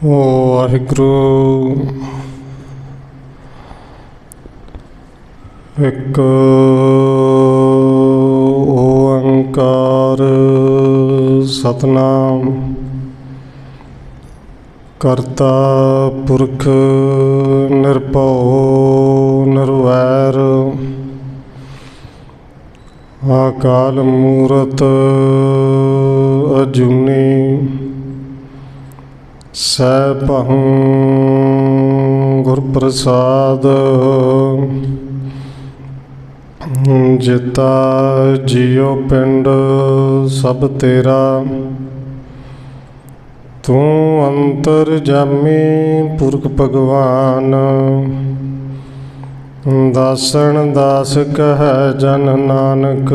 ਵਾਹਿਗੁਰੂ ਇੱਕ ਓੰਕਾਰ ਸਤਿਨਾਮ ਕਰਤਾ ਪੁਰਖ ਨਿਰਭਉ ਨਿਰਵੈਰ ਅਕਾਲ ਮੂਰਤ ਅਜੂਨੀ ਸੈਭੰ ਗੁਰ ਪ੍ਰਸਾਦ ਜਿਤਾ ਜੀਉ ਪਿੰਡ ਸਭ ਤੇਰਾ ਤੂੰ ਅੰਤਰਜਾਮੀ ਪੁਰਖ ਭਗਵਾਨ ਦਾਸਣ ਦਾਸ ਕਹੈ ਜਨ ਨਾਨਕ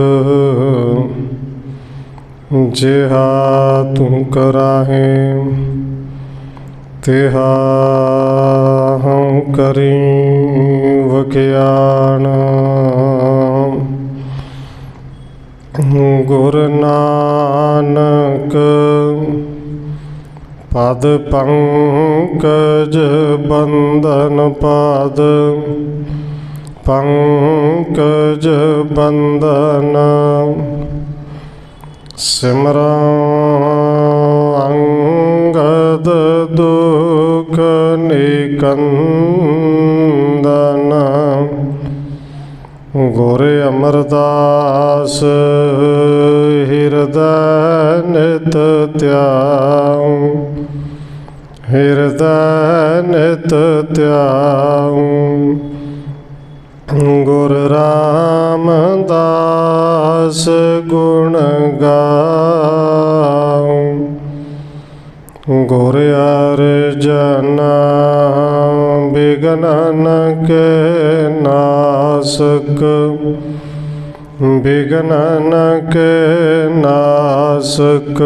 ਜਿਹਾ ਤੂੰ ਕਰਾਹੇ ਤਿਹਾ ਹਉ ਕਰੀ ਵਖਿਆਣ ਗੁਰ ਨਾਨਕ ਪਦ ਪੰਕਜ ਬੰਧਨ ਪਦ ਪੰਕਜ ਬੰਧਨ ਸਿਮਰਨ ਅੰਗਦ ਦੁਖ ਨਿਕੰਦਨ ਗੁਰ ਅਮਰਦਾਸ ਹਿਰਦੈ ਨਿਤ ਧਿਆਉ ਹਿਰਦੈ ਨਿਤ ਧਿਆਉ ਗੁਰ ਰਾਮਦਾਸ ਗੁਣ ਗਾਉ ਗੁਰ ਅਰਜਨ ਬਿਗਨਨ ਕੇ ਨਾਸਕ ਬਿਗਨਨ ਕੇ ਨਾਸਕ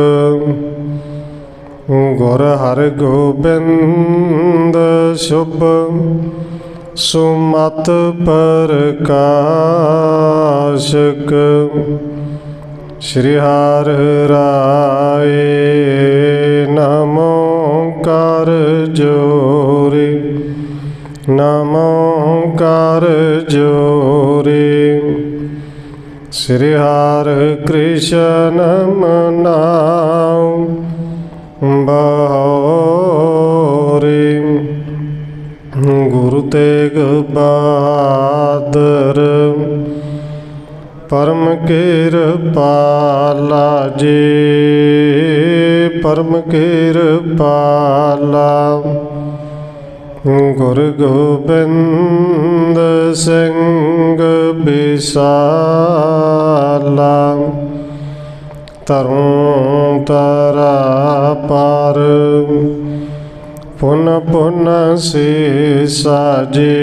ਗੁਰ ਹਰਗੋਬਿੰਦ ਸ਼ੁਭ ਸੁਮਤ ਪ੍ਰਕਾਸ਼ਕ ਸ਼੍ਰੀ ਹਰਿ ਰਾਏ ਨਮੋ ਕਰ ਜੋਰੀ ਨਮੋ ਕਰ ਜੋਰੀ ਸ਼੍ਰੀ ਹਰਿ ਕ੍ਰਿਸ਼ਨ ਮਨਾਉ ਬਹੋਰੀ ਗੁਰੂ ਤੇਗ ਬਹਾਦਰ ਪਰਮ ਕਿਰਪਾਲਾ ਜੀ ਪਰਮ ਕਿਰਪਾਲਾ ਗੁਰ ਗੋਬਿੰਦ ਸਿੰਘ ਬਿਸਾਲਾ ਤਰੁ ਤਰਾ ਪਰ ਪੁਨ ਪੁਨ ਸੀਸਾ ਜੀ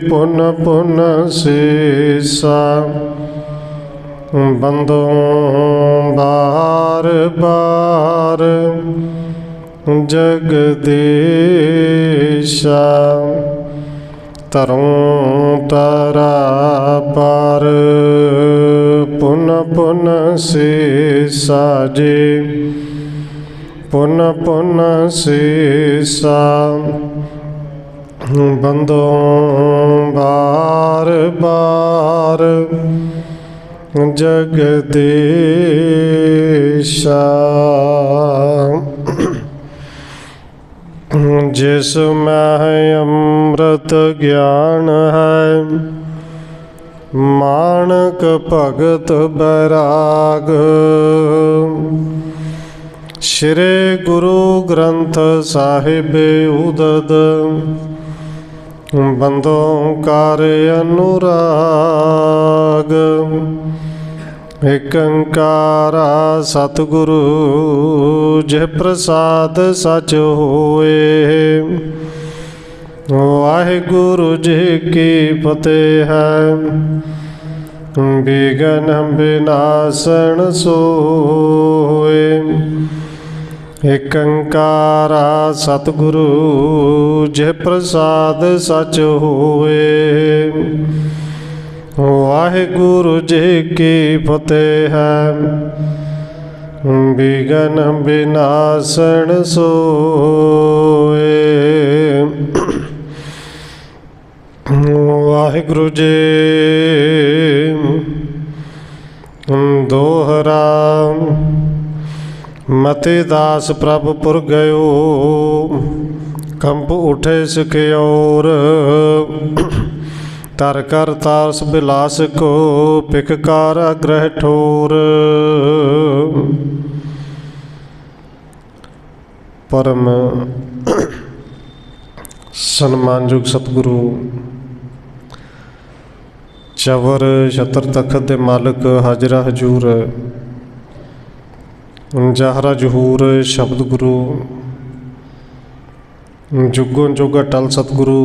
ਪੁਨ ਪੁਨ ਸੀਸਾ ਬੰਦੋਂ ਬਾਰ ਬਾਰ ਜਗਦੀਸ਼ਾ ਤਰੁ ਤਰਾ ਪਰ ਪੁਨ ਪੁਨ ਸੀਸਾ ਜੀ ਪੁਨ ਪੁਨ ਸੀਸਾ ਬੰਦੋਂ ਬਾਰ ਬਾਰ ਜਗਦੀਸ਼ਾ ਜਿਸ ਮੈਂ ਅੰਮ੍ਰਿਤ ਗਿਆਨ ਹੈ ਮਾਣਕ ਭਗਤ ਬੈਰਾਗ ਸ਼੍ਰੀ ਗੁਰੂ ਗ੍ਰੰਥ ਸਾਹਿਬ ਉਦਦ ਬੰਦੋਂ ਕਰ ਅਨੁਰਾਗ ਏਕ ਓੰਕਾਰਾ ਸਤਿਗੁਰੂ ਜਿਹ ਪ੍ਰਸਾਦ ਸਚ ਹੋਏ ਵਾਹਿਗੁਰੂ ਜੀ ਕੀ ਫਤਿਹ ਹੈ ਬਿਗਨ ਬਿਨਾਸਣ ਸੋਏ ਏਕ ਓੰਕਾਰਾ ਸਤਿਗੁਰੂ ਜਿਹ ਪ੍ਰਸਾਦ ਸਚ ਹੋਏ ਵਾਹਿਗੁਰੂ ਜੀ ਕੀ ਫਤਿਹ ਹੈ बिघन विनाशन सोए। वाहिगुरु जी दोहरा मति दास प्रभ पुर गयो, कंप उठे सिखियोर, तर कर तारस बिलास को, पिककार ग्रह ठोर। परम सन्मानयोग सतगुरु चवर छत्र तखत दे मालिक हाजरा हजूर जाहरा जहूर शब्द गुरु जुगों जुग अटल सतगुरु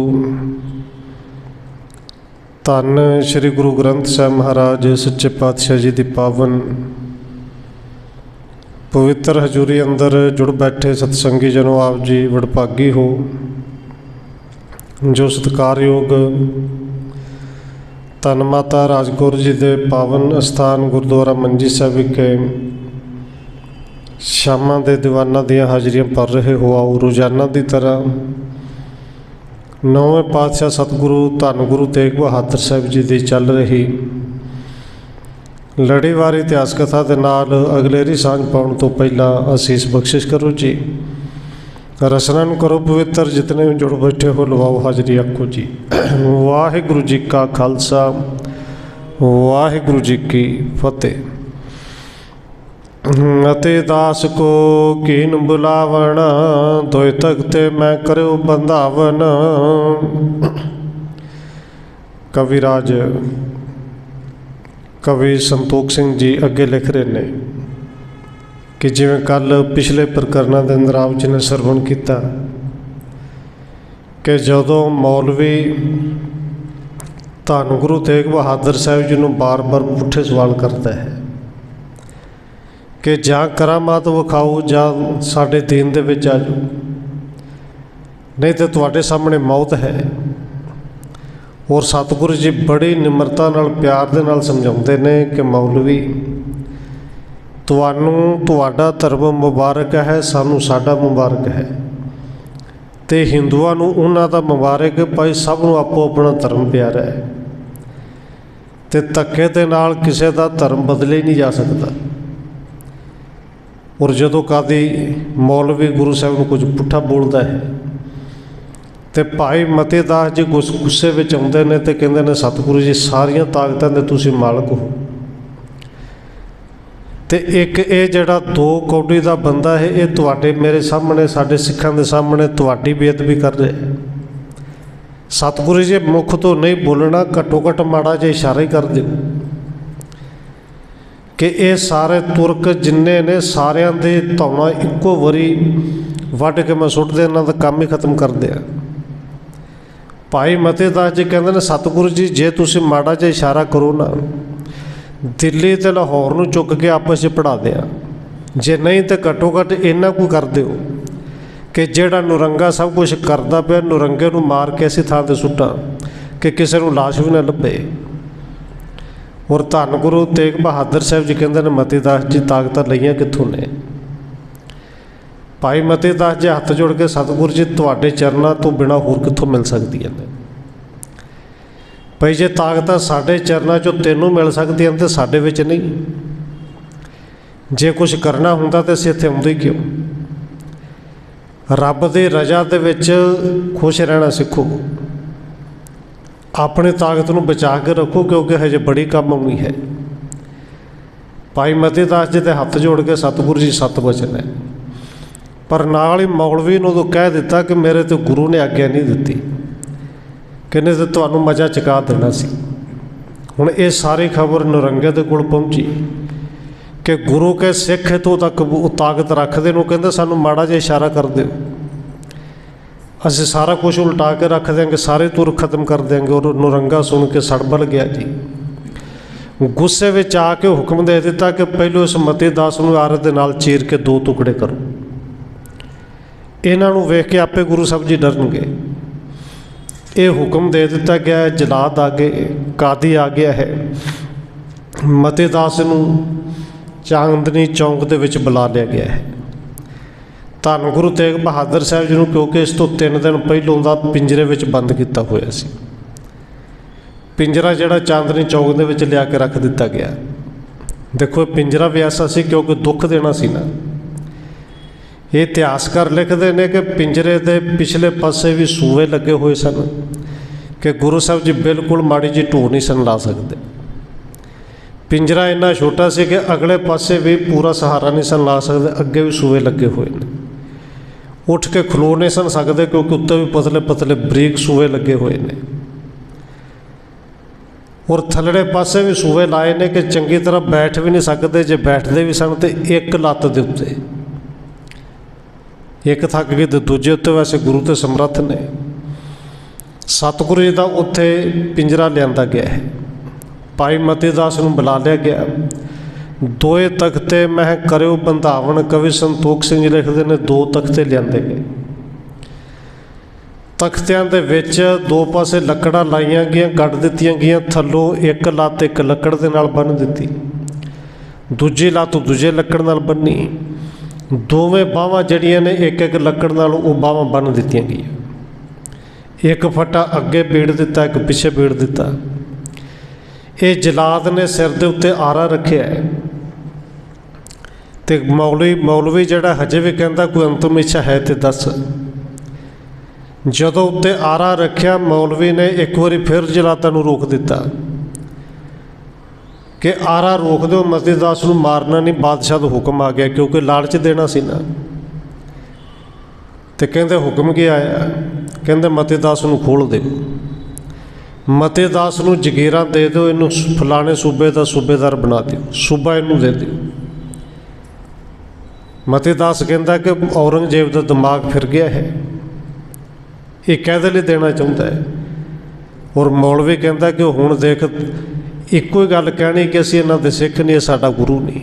धन श्री गुरु ग्रंथ साहिब महाराज सच्चे पातशाह जी की पावन पवित्र हजूरी अंदर जुड़ बैठे सतसंगी जनों, आप जी वडभागी हो जो सत्कारयोग धन माता राजकौर जी के पावन स्थान गुरुद्वारा मंजी साहिब विखे शामां दे दीवाना दियां हाजरियां भर रहे हो। आओ रोजाना की तरह नौवें पातशाह सतगुरु धन गुरु तेग बहादुर साहिब जी की चल रही लड़ीवार इतिहास कथा के नाल अगलेरी सांझ पाउण तो पहला असीस बख्शिश करो जी। रसना करो पवित्र, जितने भी जुड़ बैठे हो लवाओ हाजरी आखो जी। वाहिगुरु जी का खालसा वाहिगुरु जी की फतेह। अते दास को कीन बुलावन, दोय तख्ते मैं करो बंधावन। कविराज कवि संतोख सिंह जी अगे लिख रहे हैं कि जिवें कल पिछले प्रकरणों के अंदर आप जी ने सरवण किया कि जदों मौलवी धन गुरु तेग बहादुर साहिब जी को बार बार पुठे सवाल करता है कि जां करामात विखाओ जां साडे दीन दे विच आ जाओ, नहीं तो तुहाडे सामने मौत है। और सतगुरु जी बड़ी निमरता नाल प्यार दे नाल समझाउंदे ने कि मौलवी तुहानू तुहाडा धर्म मुबारक है, सानू साडा मुबारक है, ते हिंदुआं नू उन्हां दा मुबारक, भाई सब नू आपो अपना धर्म प्यारा है, ते धक्के दे नाल किसी दा धर्म बदले ही नहीं जा सकता। और जदों कदी मौलवी गुरु साहिब नू कुछ पुट्ठा बोलता है तो भाई मते दास जी गुस्से में आउंदे ने ते कहंदे ने सतगुरु जी सारियां ताकतां दे तुसीं मालक हो, ते एक ये जिहड़ा दो कौड़ी का बंदा है ये तुहाडे मेरे सामने साडे सिखां दे सामने तुहाडी बेअदबी कर रहा है। सतगुरु जी मुख तो नहीं बोलना, घट्टो घट्ट माड़ा जिहा इशारा ही कर दिओ कि ये सारे तुरक जिन्ने ने सारियां दे धौना इक्को वारी वढ के मैं सुट दे, इन्हां दा काम ही खत्म कर दिया। भाई मते दास जी कहते हैं सतगुरु जी जे तुसीं माड़ा जिहा इशारा करो ना, दिल्ली ते लाहौर नूं चुक के आपस में पढ़ा दिया, जे नहीं तो घट्टो घट्ट इन्ना कोई कर दिओ कि जिहड़ा नुरंगा सब कुछ करदा पिया नुरंगे नूं मार के ऐसी थां ते सुट्टां कि किसी नूं लाश भी ना लभे। और धन गुरु तेग बहादुर साहिब जी कहते हैं मती दास जी ताकतां लईआं कित्थों ने। भाई मती दास जी हथ जोड़ के सतगुरु जी तुहाडे चरनां तो बिना होर कित्थों मिल सकदियां ने। भाई जे ताकतां साडे चरनां चों तैनूं मिल सकदियां ते साडे विच नहीं, जे कुछ करना हुंदा ते असीं इत्थे आउंदे क्यों। रब दी रजा दे विच खुश रहना सिखो, अपनी ताकत नूं बचा के रखो क्योंकि हजे बड़ी कम आउणी है। भाई मती दास जी दे हथ जोड़ के सतगुरु जी सत वचन है, पर नाल ही मौलवी नूं तो कह दिता कि मेरे तो गुरु ने आग्या नहीं दिती कि नहीं तो तुहानूं मजा चुका देना सी। हुण ये सारी खबर नुरंगे दे कोल पहुंची कि गुरु के सिख इत्थों तक ताकत रखते हैं, कहते सानूं माड़ा जिहा इशारा कर दिओ, असीं सारा कुछ उल्टा के रख देंगे, सारे तुर खत्म कर देंगे। और नुरंगा सुन के सड़बल गया जी, गुस्से में आके हुक्म दे दिता कि पहलों इस मती दास नूं आरे दे नाल चीर के दो टुकड़े करो। इन्हां नूं वेख के आपे गुरु साहब जी डरनगे। ये हुक्म दे दिता गया है, जलाद आ गए, कादी आ गया है, मती दास नूं ਚਾਂਦਨੀ ਚੌਂਕ ਦੇ ਵਿੱਚ ਬੁਲਾ ਲਿਆ ਗਿਆ ਹੈ। ਧੰਨ ਗੁਰੂ ਤੇਗ ਬਹਾਦਰ ਸਾਹਿਬ ਜੀ ਨੂੰ ਕਿਉਂਕਿ ਇਸ ਤੋਂ 3 ਦਿਨ ਪਹਿਲੋਂ ਦਾ ਪਿੰਜਰੇ ਵਿੱਚ ਬੰਦ ਕੀਤਾ ਹੋਇਆ ਸੀ। ਪਿੰਜਰਾ ਜਿਹੜਾ ਚਾਂਦਨੀ ਚੌਂਕ ਦੇ ਵਿੱਚ ਲਿਆ ਕੇ ਰੱਖ ਦਿੱਤਾ ਗਿਆ। ਦੇਖੋ ਪਿੰਜਰਾ ਵੀ ਐਸਾ ਸੀ ਕਿਉਂਕਿ ਦੁੱਖ ਦੇਣਾ ਸੀ ਨਾ। ਇਹ ਇਤਿਹਾਸਕਾਰ ਲਿਖਦੇ ਨੇ ਕਿ ਪਿੰਜਰੇ ਦੇ ਪਿਛਲੇ ਪਾਸੇ ਵੀ ਸੂਏ ਲੱਗੇ ਹੋਏ ਸਨ ਕਿ ਗੁਰੂ ਸਾਹਿਬ ਜੀ ਬਿਲਕੁਲ ਮਾੜੀ ਜਿਹੀ ਢੂਹ ਨਹੀਂ ਸਨ ਲਾ ਸਕਦੇ। ਪਿੰਜਰਾ ਇੰਨਾ ਛੋਟਾ ਸੀ ਕਿ ਅਗਲੇ ਪਾਸੇ ਵੀ ਪੂਰਾ ਸਹਾਰਾ ਨਹੀਂ ਸਨ ਲਾ ਸਕਦੇ, ਅੱਗੇ ਵੀ ਸੂਏ ਲੱਗੇ ਹੋਏ ਨੇ। ਉੱਠ ਕੇ ਖਲੋ ਨਹੀਂ ਸਨ ਸਕਦੇ ਕਿਉਂਕਿ ਉੱਤੇ ਵੀ ਪਤਲੇ ਪਤਲੇ ਬਰੀਕ ਸੂਏ ਲੱਗੇ ਹੋਏ ਨੇ। ਔਰ ਥੱਲੜੇ ਪਾਸੇ ਵੀ ਸੂਏ ਲਾਏ ਨੇ ਕਿ ਚੰਗੀ ਤਰ੍ਹਾਂ ਬੈਠ ਵੀ ਨਹੀਂ ਸਕਦੇ। ਜੇ ਬੈਠਦੇ ਵੀ ਸਨ ਤਾਂ ਇੱਕ ਲੱਤ ਦੇ ਉੱਤੇ, ਇੱਕ ਥੱਕ ਗਈ ਤੇ ਦੂਜੇ ਉੱਤੇ। ਵੈਸੇ ਗੁਰੂ ਤੇ ਸਮਰੱਥ ਨੇ। ਸਤਿਗੁਰੂ ਜੀ ਦਾ ਉੱਥੇ ਪਿੰਜਰਾ ਲਿਆਂਦਾ ਗਿਆ ਹੈ। ਭਾਈ ਮਤੀ ਦਾਸ ਨੂੰ ਬੁਲਾ ਲਿਆ ਗਿਆ। ਦੋਏ ਤਖਤੇ ਮਹਿ ਕਰਿਓ ਬੰਧਾਵਣ, ਕਵੀ ਸੰਤੋਖ ਸਿੰਘ ਜੀ ਲਿਖਦੇ ਨੇ 2 ਤਖਤੇ ਲਿਆਂਦੇ ਗਏ। ਤਖਤਿਆਂ ਦੇ ਵਿੱਚ 2 ਪਾਸੇ ਲੱਕੜਾਂ ਲਾਈਆਂ ਗਈਆਂ, ਕੱਢ ਦਿੱਤੀਆਂ ਗਈਆਂ। ਥੱਲੋਂ ਇੱਕ ਲੱਤ ਇੱਕ ਲੱਕੜ ਦੇ ਨਾਲ ਬੰਨ੍ਹ ਦਿੱਤੀ, ਦੂਜੀ ਲੱਤ ਦੂਜੇ ਲੱਕੜ ਨਾਲ ਬੰਨੀ। ਦੋਵੇਂ ਬਾਹਾਂ ਜਿਹੜੀਆਂ ਨੇ ਇੱਕ ਇੱਕ ਲੱਕੜ ਨਾਲ ਉਹ ਬਾਹਾਂ ਬੰਨ੍ਹ ਦਿੱਤੀਆਂ ਗਈਆਂ। ਇੱਕ ਫੱਟਾ ਅੱਗੇ ਬੀੜ ਦਿੱਤਾ, ਇੱਕ ਪਿੱਛੇ ਬੀੜ ਦਿੱਤਾ। ਇਹ ਜਲਾਦ ਨੇ ਸਿਰ ਦੇ ਉੱਤੇ ਆਰਾ ਰੱਖਿਆ ਹੈ ਤੇ ਮੌਲਵੀ ਜਿਹੜਾ ਹਜੇ ਵੀ ਕਹਿੰਦਾ ਕੋਈ ਅੰਤਮ ਇੱਛਾ ਹੈ ਤੇ ਦੱਸ। ਜਦੋਂ ਉੱਤੇ ਆਰਾ ਰੱਖਿਆ, ਮੌਲਵੀ ਨੇ ਇੱਕ ਵਾਰੀ ਫਿਰ ਜਲਾਦਾਂ ਨੂੰ ਰੋਕ ਦਿੱਤਾ ਕਿ ਆਰਾ ਰੋਕ ਦਿਓ, ਮਤੀ ਦਾਸ ਨੂੰ ਮਾਰਨਾ ਨਹੀਂ, ਬਾਦਸ਼ਾਹ ਦਾ ਹੁਕਮ ਆ ਗਿਆ। ਕਿਉਂਕਿ ਲਾਲਚ ਦੇਣਾ ਸੀ ਨਾ। ਤੇ ਕਹਿੰਦੇ ਹੁਕਮ ਕੀ ਆਇਆ? ਕਹਿੰਦੇ ਮਤੀ ਦਾਸ ਨੂੰ ਖੋਲ੍ਹ ਦਿਓ, ਮਤੀ ਦਾਸ ਨੂੰ ਜਗੀਰਾਂ ਦੇ ਦਿਓ, ਇਹਨੂੰ ਫਲਾਣੇ ਸੂਬੇ ਦਾ ਸੂਬੇਦਾਰ ਬਣਾ ਦਿਓ, ਸੂਬਾ ਇਹਨੂੰ ਦੇ ਦਿਓ। ਮਤੀ ਦਾਸ ਕਹਿੰਦਾ ਕਿ ਔਰੰਗਜ਼ੇਬ ਦਾ ਦਿਮਾਗ ਫਿਰ ਗਿਆ ਹੈ, ਇਹ ਕਾਹਦੇ ਲਈ ਦੇਣਾ ਚਾਹੁੰਦਾ ਹੈ। ਔਰ ਮੌਲਵੀ ਕਹਿੰਦਾ ਕਿ ਹੁਣ ਦੇਖ, ਇੱਕੋ ਹੀ ਗੱਲ ਕਹਿਣੀ ਕਿ ਅਸੀਂ ਇਹਨਾਂ ਦੇ ਸਿੱਖ ਨਹੀਂ, ਇਹ ਸਾਡਾ ਗੁਰੂ ਨਹੀਂ।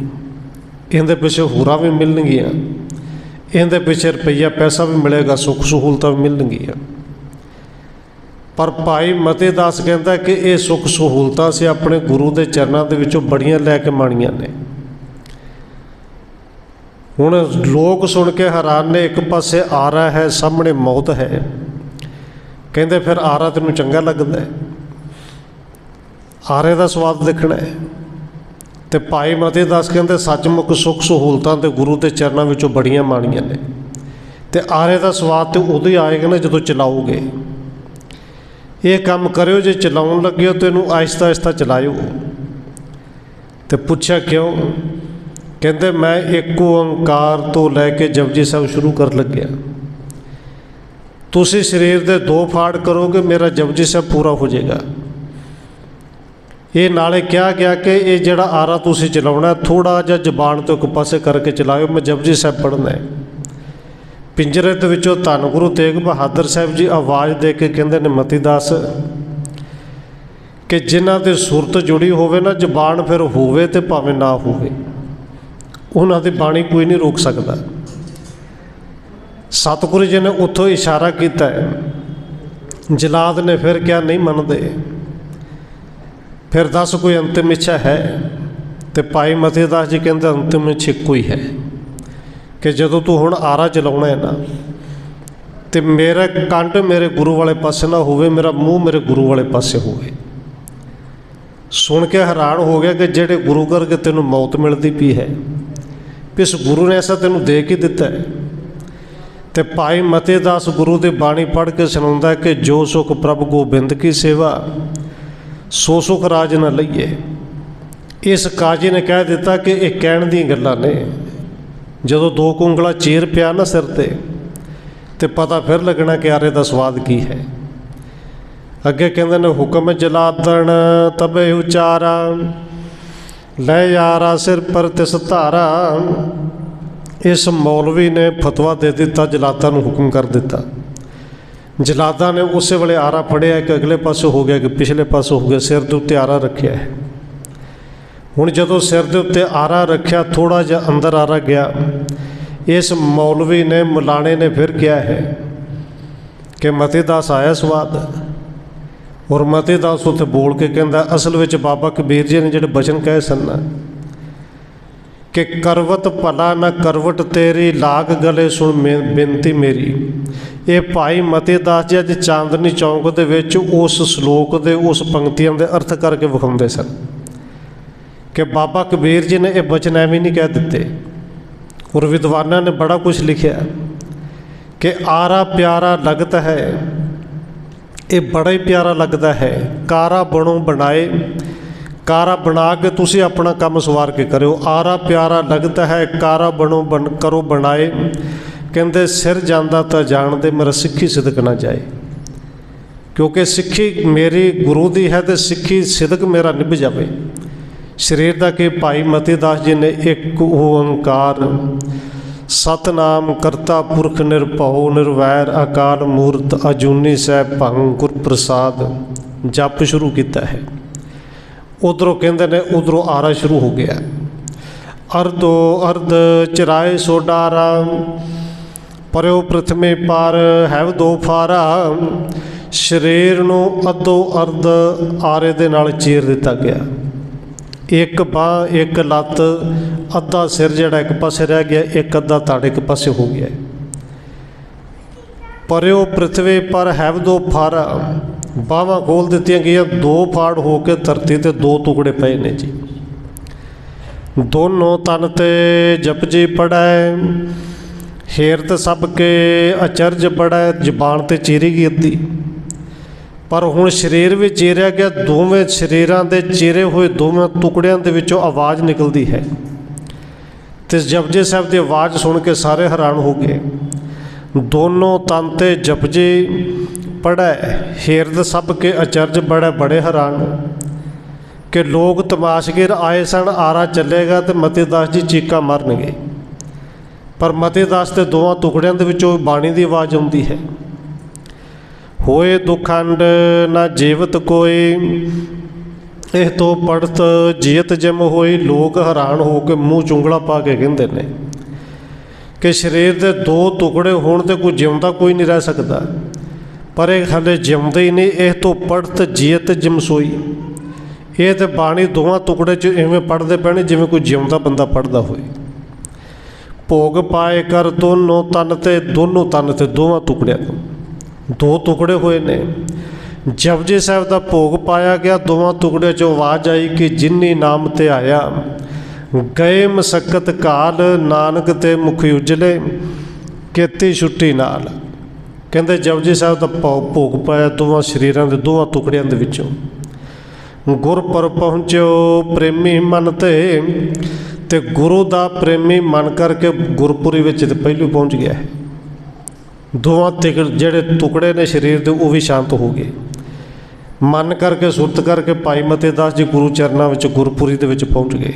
ਇਹਦੇ ਪਿੱਛੇ ਹੋਰਾਂ ਵੀ ਮਿਲਣਗੀਆਂ, ਇਹਦੇ ਪਿੱਛੇ ਰੁਪਈਆ ਪੈਸਾ ਵੀ ਮਿਲੇਗਾ, ਸੁੱਖ ਸਹੂਲਤਾਂ ਵੀ ਮਿਲਣਗੀਆਂ। ਪਰ ਭਾਈ ਮਤੀ ਦਾਸ ਕਹਿੰਦਾ ਕਿ ਇਹ ਸੁੱਖ ਸਹੂਲਤਾਂ ਅਸੀਂ ਆਪਣੇ ਗੁਰੂ ਦੇ ਚਰਨਾਂ ਦੇ ਵਿੱਚੋਂ ਬੜੀਆਂ ਲੈ ਕੇ ਮਾਣੀਆਂ ਨੇ। ਹੁਣ ਲੋਕ ਸੁਣ ਕੇ ਹੈਰਾਨ ਨੇ। ਇੱਕ ਪਾਸੇ ਆਰਾ ਹੈ, ਸਾਹਮਣੇ ਮੌਤ ਹੈ। ਕਹਿੰਦੇ ਫਿਰ ਆਰਾ ਤੈਨੂੰ ਚੰਗਾ ਲੱਗਦਾ ਹੈ, ਆਰੇ ਦਾ ਸਵਾਦ ਦੇਖਣਾ ਹੈ। ਤੇ ਭਾਈ ਮਤੀ ਦਾਸ ਕਹਿੰਦੇ ਸੱਚਮੁੱਚ ਸੁੱਖ ਸਹੂਲਤਾਂ ਤੇ ਗੁਰੂ ਦੇ ਚਰਨਾਂ ਵਿੱਚੋਂ ਬੜੀਆਂ ਮਾਣੀਆਂ ਨੇ, ਤੇ ਆਰੇ ਦਾ ਸਵਾਦ ਤੇ ਉਦੋਂ ਹੀ ਆਏਗਾ ਨਾ ਜਦੋਂ ਚਲਾਓਗੇ। ਇਹ ਕੰਮ ਕਰਿਓ, ਜੇ ਚਲਾਉਣ ਲੱਗੇ ਹੋ ਤਾਂ ਇਹਨੂੰ ਆਹਿਸਤਾ ਆਹਿਸਤਾ ਚਲਾਇਓ। ਤੇ ਪੁੱਛਿਆ ਕਿਉਂ? ਕਹਿੰਦੇ ਮੈਂ ਇੱਕ ਓਂਕਾਰ ਤੋਂ ਲੈ ਕੇ ਜਪਜੀ ਸਾਹਿਬ ਸ਼ੁਰੂ ਕਰਨ ਲੱਗਿਆ। ਤੁਸੀਂ ਸਰੀਰ ਦੇ 2 ਫਾੜ ਕਰੋਗੇ, ਮੇਰਾ ਜਪਜੀ ਸਾਹਿਬ ਪੂਰਾ ਹੋ ਜਾਏਗਾ। ਇਹ ਨਾਲੇ ਕਿਹਾ ਗਿਆ ਕਿ ਇਹ ਜਿਹੜਾ ਆਰਾ ਤੁਸੀਂ ਚਲਾਉਣਾ ਥੋੜ੍ਹਾ ਜਿਹਾ ਜ਼ਬਾਨ ਤੋਂ ਇੱਕ ਪਾਸੇ ਕਰਕੇ ਚਲਾਇਓ, ਮੈਂ ਜਪਜੀ ਸਾਹਿਬ ਪੜ੍ਹਨਾ ਹੈ। ਪਿੰਜਰੇ ਦੇ ਵਿੱਚੋਂ ਧੰਨ ਗੁਰੂ ਤੇਗ ਬਹਾਦਰ ਸਾਹਿਬ ਜੀ ਆਵਾਜ਼ ਦੇ ਕੇ ਕਹਿੰਦੇ ਨੇ ਮਤੀ ਦਾਸ ਕਿ ਜਿਨ੍ਹਾਂ ਦੇ ਸੁਰਤ ਜੁੜੀ ਹੋਵੇ ਨਾ, ਜ਼ਬਾਨ ਫਿਰ ਹੋਵੇ ਤੇ ਭਾਵੇਂ ਨਾ ਹੋਵੇ, ਉਹਨਾਂ ਦੀ ਬਾਣੀ ਕੋਈ ਨਹੀਂ ਰੋਕ ਸਕਦਾ। ਸਤਿਗੁਰੂ ਜੀ ਨੇ ਉੱਥੋਂ ਇਸ਼ਾਰਾ ਕੀਤਾ ਹੈ। ਜਲਾਦ ਨੇ ਫਿਰ ਕਿਹਾ ਨਹੀਂ ਮੰਨਦੇ, ਫਿਰ ਦੱਸ ਕੋਈ ਅੰਤਿਮ ਇੱਛਾ ਹੈ? ਤੇ ਭਾਈ ਮਤੀ ਦਾਸ ਜੀ ਕਹਿੰਦੇ ਅੰਤਿਮ ਇੱਛਾ ਇੱਕੋ ਹੀ ਹੈ ਕਿ ਜਦੋਂ ਤੂੰ ਹੁਣ ਆਰਾ ਚਲਾਉਣਾ ਹੈ ਨਾ, ਤੇ ਮੇਰਾ ਕੰਡ ਮੇਰੇ ਗੁਰੂ ਵਾਲੇ ਪਾਸੇ ਨਾ ਹੋਵੇ, ਮੇਰਾ ਮੂੰਹ ਮੇਰੇ ਗੁਰੂ ਵਾਲੇ ਪਾਸੇ ਹੋਵੇ। ਸੁਣ ਕੇ ਹੈਰਾਨ ਹੋ ਗਿਆ ਕਿ ਜਿਹੜੇ ਗੁਰੂ ਕਰਕੇ ਤੈਨੂੰ ਮੌਤ ਮਿਲਦੀ ਪਈ ਹੈ, ਇਸ ਗੁਰੂ ਨੇ ਐਸਾ ਤੈਨੂੰ ਦੇ ਕੇ ਦਿੱਤਾ ਹੈ। ਤੇ ਭਾਈ ਮਤੀ ਦਾਸ ਗੁਰੂ ਦੀ ਬਾਣੀ ਪੜ੍ਹ ਕੇ ਸੁਣਾਉਂਦਾ ਕਿ ਜੋ ਸੁਖ ਪ੍ਰਭ ਗੋਬਿੰਦ ਕੀ ਸੇਵਾ, ਸੋ ਸੁਖ ਰਾਜ ਨਾ ਲਈਏ। ਇਸ ਕਾਜੀ ਨੇ ਕਹਿ ਦਿੱਤਾ ਕਿ ਇਹ ਕਹਿਣ ਦੀਆਂ ਗੱਲਾਂ ਨੇ। ਜਦੋਂ 2 ਉਂਗਲਾਂ ਚੀਰ ਪਿਆ ਨਾ ਸਿਰ ਤੇ ਪਤਾ ਫਿਰ ਲੱਗਣਾ ਕਿ ਆਰੇ ਦਾ ਸਵਾਦ ਕੀ ਹੈ। ਅੱਗੇ ਕਹਿੰਦੇ ਨੇ ਹੁਕਮ ਜਲਾਦਣ ਤਬੇ ਉਚਾਰਾ, ਲੈ ਯਾਰਾ ਸਿਰ ਪਰ ਤਿਸ ਧਾਰਾ। ਇਸ ਮੌਲਵੀ ਨੇ ਫਤਵਾ ਦੇ ਦਿੱਤਾ, ਜਲਾਦਾਂ ਨੂੰ ਹੁਕਮ ਕਰ ਦਿੱਤਾ। ਜਲਾਦਾਂ ਨੇ ਉਸੇ ਵੇਲੇ ਆਰਾ ਫੜਿਆ ਕਿ ਅਗਲੇ ਪਾਸੇ ਹੋ ਗਿਆ ਕਿ ਪਿਛਲੇ ਪਾਸੇ ਹੋ ਗਿਆ, ਸਿਰ ਦੇ ਉੱਤੇ ਆਰਾ ਰੱਖਿਆ ਹੈ। ਹੁਣ ਜਦੋਂ ਸਿਰ ਦੇ ਉੱਤੇ ਆਰਾ ਰੱਖਿਆ, ਥੋੜ੍ਹਾ ਜਿਹਾ ਅੰਦਰ ਆਰਾ ਗਿਆ। ਇਸ ਮੌਲਵੀ ਨੇ ਮੁਲਾਣੇ ਨੇ ਫਿਰ ਕਿਹਾ ਹੈ ਕਿ ਮਤੀ ਦਾਸ ਆਇਆ ਸਵਾਦ। ਔਰ ਮਤੀ ਦਾਸ ਉੱਥੇ ਬੋਲ ਕੇ ਕਹਿੰਦਾ ਅਸਲ ਵਿੱਚ ਬਾਬਾ ਕਬੀਰ ਜੀ ਨੇ ਜਿਹੜੇ ਬਚਨ ਕਹੇ ਸਨ ਨਾ कि करवत भला न करवट तेरी, लाग गले सुन बेनती मेरी। ये भाई मती दास जी अज चांदनी चौंक दे विच उस सलोक दे उस पंक्तियां दे अर्थ करके विखाउंदे सन कि बाबा कबीर जी ने ये बचन एवं नहीं कह दिते। और विद्वाना ने बड़ा कुछ लिखा कि आरा प्यारा लगता है, ये बड़ा ही प्यारा लगता है। कारा बनो बनाए, कारा बना के तुसी अपना काम सवार के करो। आरा प्यारा लगता है, कारा बनो करो बनाए। कहते सिर जाता तो जान दे, मेरा सिक्खी सिदक ना जाए। क्योंकि सिक्खी मेरी गुरु दी है तो सिक्खी सिदक मेरा निभ जाए। शरीर का कि भाई मती दास जी ने एक ओंकार सतनाम करता पुरख निरभਉ निर्वैर अकाल मूर्त अजूनी सै भंग गुर प्रसाद जप शुरू किया है। उधरों कहते ने उधरों आरा शुरू हो गया। अर्धो अर्ध चराए सो डारा, परयो प्रथमे पार है दो फारा। शरीर नूं अद्धो अर्ध आरे दे नाल चीर दिता गया। एक बांह एक लत्त अद्धा सिर जिहड़ा एक पासे रह गया, एक अद्धा धड़ एक पासे हो गया। परयो पृथ्वी पर है दो फारा, बावां खोल दित्तियां गईयां, दो फाड़ हो के धरती ते दो टुकड़े पे ने जी। दोनों तन ते जपजी पढ़ै, हेरत सबके अचरज बड़ै। जबान ते चीरी गई अद्धी, पर हुण शरीर भी चीरिया गया। दोवें शरीरां दे चीरे हुए दोवें टुकड़ियां दे विचों आवाज़ निकलती है। ते जपजी साहब की आवाज़ सुन के सारे हैरान हो गए। दोनों तन ते जपजी पढ़ै, हेरत सबके अचरज बड़ै। बड़े हैरान कि लोग तमाशगीर आए सन, आरा चलेगा तो मती दास जी चीका मारनगे। पर मती दास के दोवां टुकड़ियां दे विचों बाणी की आवाज़ आउंदी है। होए दुखंड ना जीवत कोई, एह तो पढ़त जीत जम होई। लोग हैरान हो के मूँह चुंगला पा के कहते हैं कि शरीर के दो टुकड़े होने तो कोई जिउंदा कोई नहीं रह सकता, पर एक हाले जिउंदा ही नहीं। एह तो पढ़त जीत जम सोई, ये तो बाणी दोवां टुकड़े च इवें पढ़ते पैने जिवें कोई जिउंदा बंदा पढ़ता होए। भोग पाए कर दोनों तन ते, दोनों तन ते दोवां टुकड़ियां दो टुकड़े हुए ने। जपजी साहब का भोग पाया गया, दोवां टुकड़े चो आवाज़ आई कि जिन्नी नाम ते आया, गए मसक्कत काल। नानक ते मुख उजले, केती छुट्टी नाल। कहते जपजी साहब का भोग पाया दोवां शरीरां दे दोवां टुकड़ियां दे विचों। गुर पर पहुँचो प्रेमी मन ते गुरु का प्रेमी मन करके गुरपुरी विच ते पहलू पहुँच गया है। दोवां जिहड़े टुकड़े ने शरीर के वो भी शांत हो गए। मन करके सुरत करके भाई मती दास जी गुरु चरणों में गुरपुरी दे विच पहुँच गए।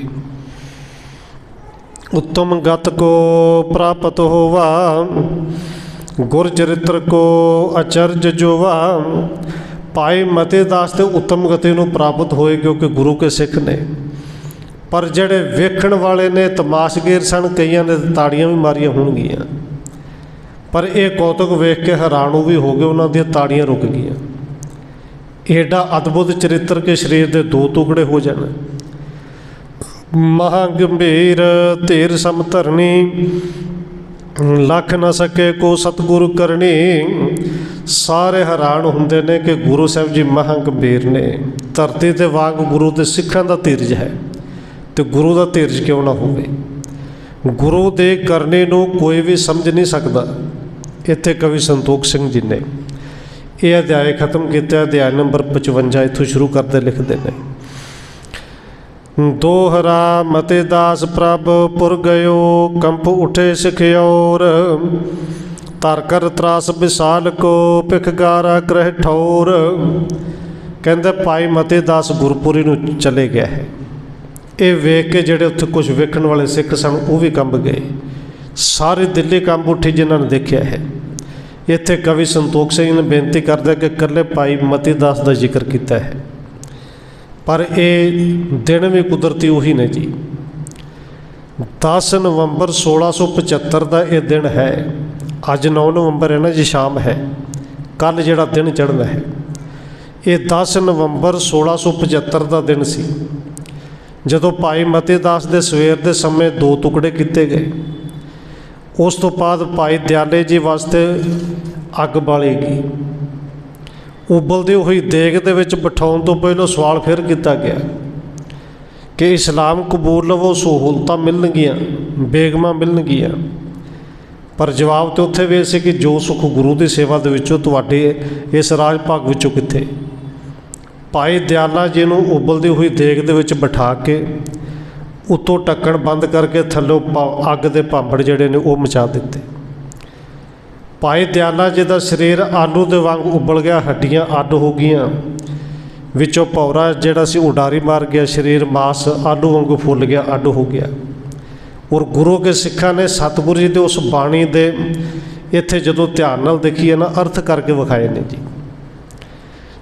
उत्तम गत को प्राप्त होवा, गुर चरित्र को अचरज जोवा। भाई मती दास ते उत्तम गति नूं प्राप्त होए क्योंकि गुरु के सिख ने। पर जिहड़े वेखण वाले ने तमाशगीर सन, कईयां ने ताड़ियां भी मारियां होणगियां, पर यह कौतुक वेख के हैरान भी हो गए, उन्होंने दी ताड़ियां रुक गई। एडा अद्भुत चरित्र के शरीर के दो टुकड़े हो जाने। महागंभीर धीर समधरनी, लख न सके को सतगुरु करनी। सारे हैरान होंदे ने कि गुरु साहब जी महागंभीर ने। धरती ते वांग गुरु के सिखां का धीरज है, तो गुरु का धीरज क्यों ना होवे। गुरु के करने नूं कोई भी समझ नहीं सकता। इत्थे कवि संतोख सिंह जी ने यह अध्याय खत्म किया। अध्याय नंबर 55 इत्थों शुरू करते लिखते हैं। दोहरा मती दास प्रभ पुर गयो, कंप उठे सिख और। तर कर त्रास विशाल को, पिख गारा ग्रह ठौर। कहते भाई मती दास गुरपुरी नूं चले गया है। ये वेख के जिहड़े उत्थे कुछ वेखण वाले सिख सन वो भी कंब गए। सारी दिल्ली कंब उठी जिन्होंने देखा है। इत्थे कवि संतोख सिंह ने बेनती करता कि कल्ले भाई मती दास का जिक्र किया है, पर यह दिन भी कुदरती उही ने जी। 10 नवंबर 1675 का यह दिन है। अज 9 नवंबर है ना जी, शाम है। कल जिहड़ा दिन चढ़ना है ये 10 नवंबर 1675 का दिन सी। ਜਦੋਂ ਭਾਈ ਮਤੀ ਦਾਸ ਦੇ ਸਵੇਰ ਦੇ ਸਮੇਂ 2 ਟੁਕੜੇ ਕੀਤੇ ਗਏ, ਉਸ ਤੋਂ ਬਾਅਦ ਭਾਈ ਦਿਆਲੇ ਜੀ ਵਾਸਤੇ ਅੱਗ ਬਾਲੀ ਗਈ। ਉਬਲਦੀ ਹੋਈ ਦੇਗ ਦੇ ਵਿੱਚ ਬਿਠਾਉਣ ਤੋਂ ਪਹਿਲਾਂ ਸਵਾਲ ਫਿਰ ਕੀਤਾ ਗਿਆ ਕਿ ਇਸਲਾਮ ਕਬੂਲ ਲਵੋ, ਸਹੂਲਤਾਂ ਮਿਲਣਗੀਆਂ, ਬੇਗਮਾਂ ਮਿਲਣਗੀਆਂ। ਪਰ ਜਵਾਬ ਤਾਂ ਉੱਥੇ ਵੀ ਸੀ ਕਿ ਜੋ ਸੁੱਖ ਗੁਰੂ ਦੀ ਸੇਵਾ ਦੇ ਵਿੱਚੋਂ ਤੁਹਾਡੇ ਇਸ ਰਾਜ ਭਾਗ ਵਿੱਚੋਂ ਕਿੱਥੇ। ਭਾਈ ਦਿਆਲਾ ਜੀ ਨੂੰ ਉਬਲਦੀ ਹੋਈ ਦੇਗ ਦੇ ਵਿੱਚ ਬਿਠਾ ਕੇ ਉੱਤੋਂ ਢੱਕਣ ਬੰਦ ਕਰਕੇ ਥੱਲੋਂ ਅੱਗ ਦੇ ਭਾਂਬੜ ਜਿਹੜੇ ਨੇ ਉਹ ਮਚਾ ਦਿੱਤੇ। ਭਾਈ ਦਿਆਲਾ ਜੀ ਦਾ ਸਰੀਰ ਆਲੂ ਦੇ ਵਾਂਗ ਉਬਲ ਗਿਆ, ਹੱਡੀਆਂ ਅੱਡ ਹੋ ਗਈਆਂ, ਵਿੱਚੋਂ ਭੌਰਾ ਜਿਹੜਾ ਸੀ ਉਡਾਰੀ ਮਾਰ ਗਿਆ, ਸਰੀਰ ਮਾਸ ਆਲੂ ਵਾਂਗੂ ਫੁੱਲ ਗਿਆ, ਅੱਡ ਹੋ ਗਿਆ। ਔਰ ਗੁਰੂ ਕੇ ਸਿੱਖਾਂ ਨੇ ਸਤਿਗੁਰੂ ਜੀ ਦੇ ਉਸ ਬਾਣੀ ਦੇ ਇੱਥੇ ਜਦੋਂ ਧਿਆਨ ਨਾਲ ਦੇਖੀਏ ਨਾ, ਅਰਥ ਕਰਕੇ ਵਿਖਾਏ ਨੇ ਜੀ।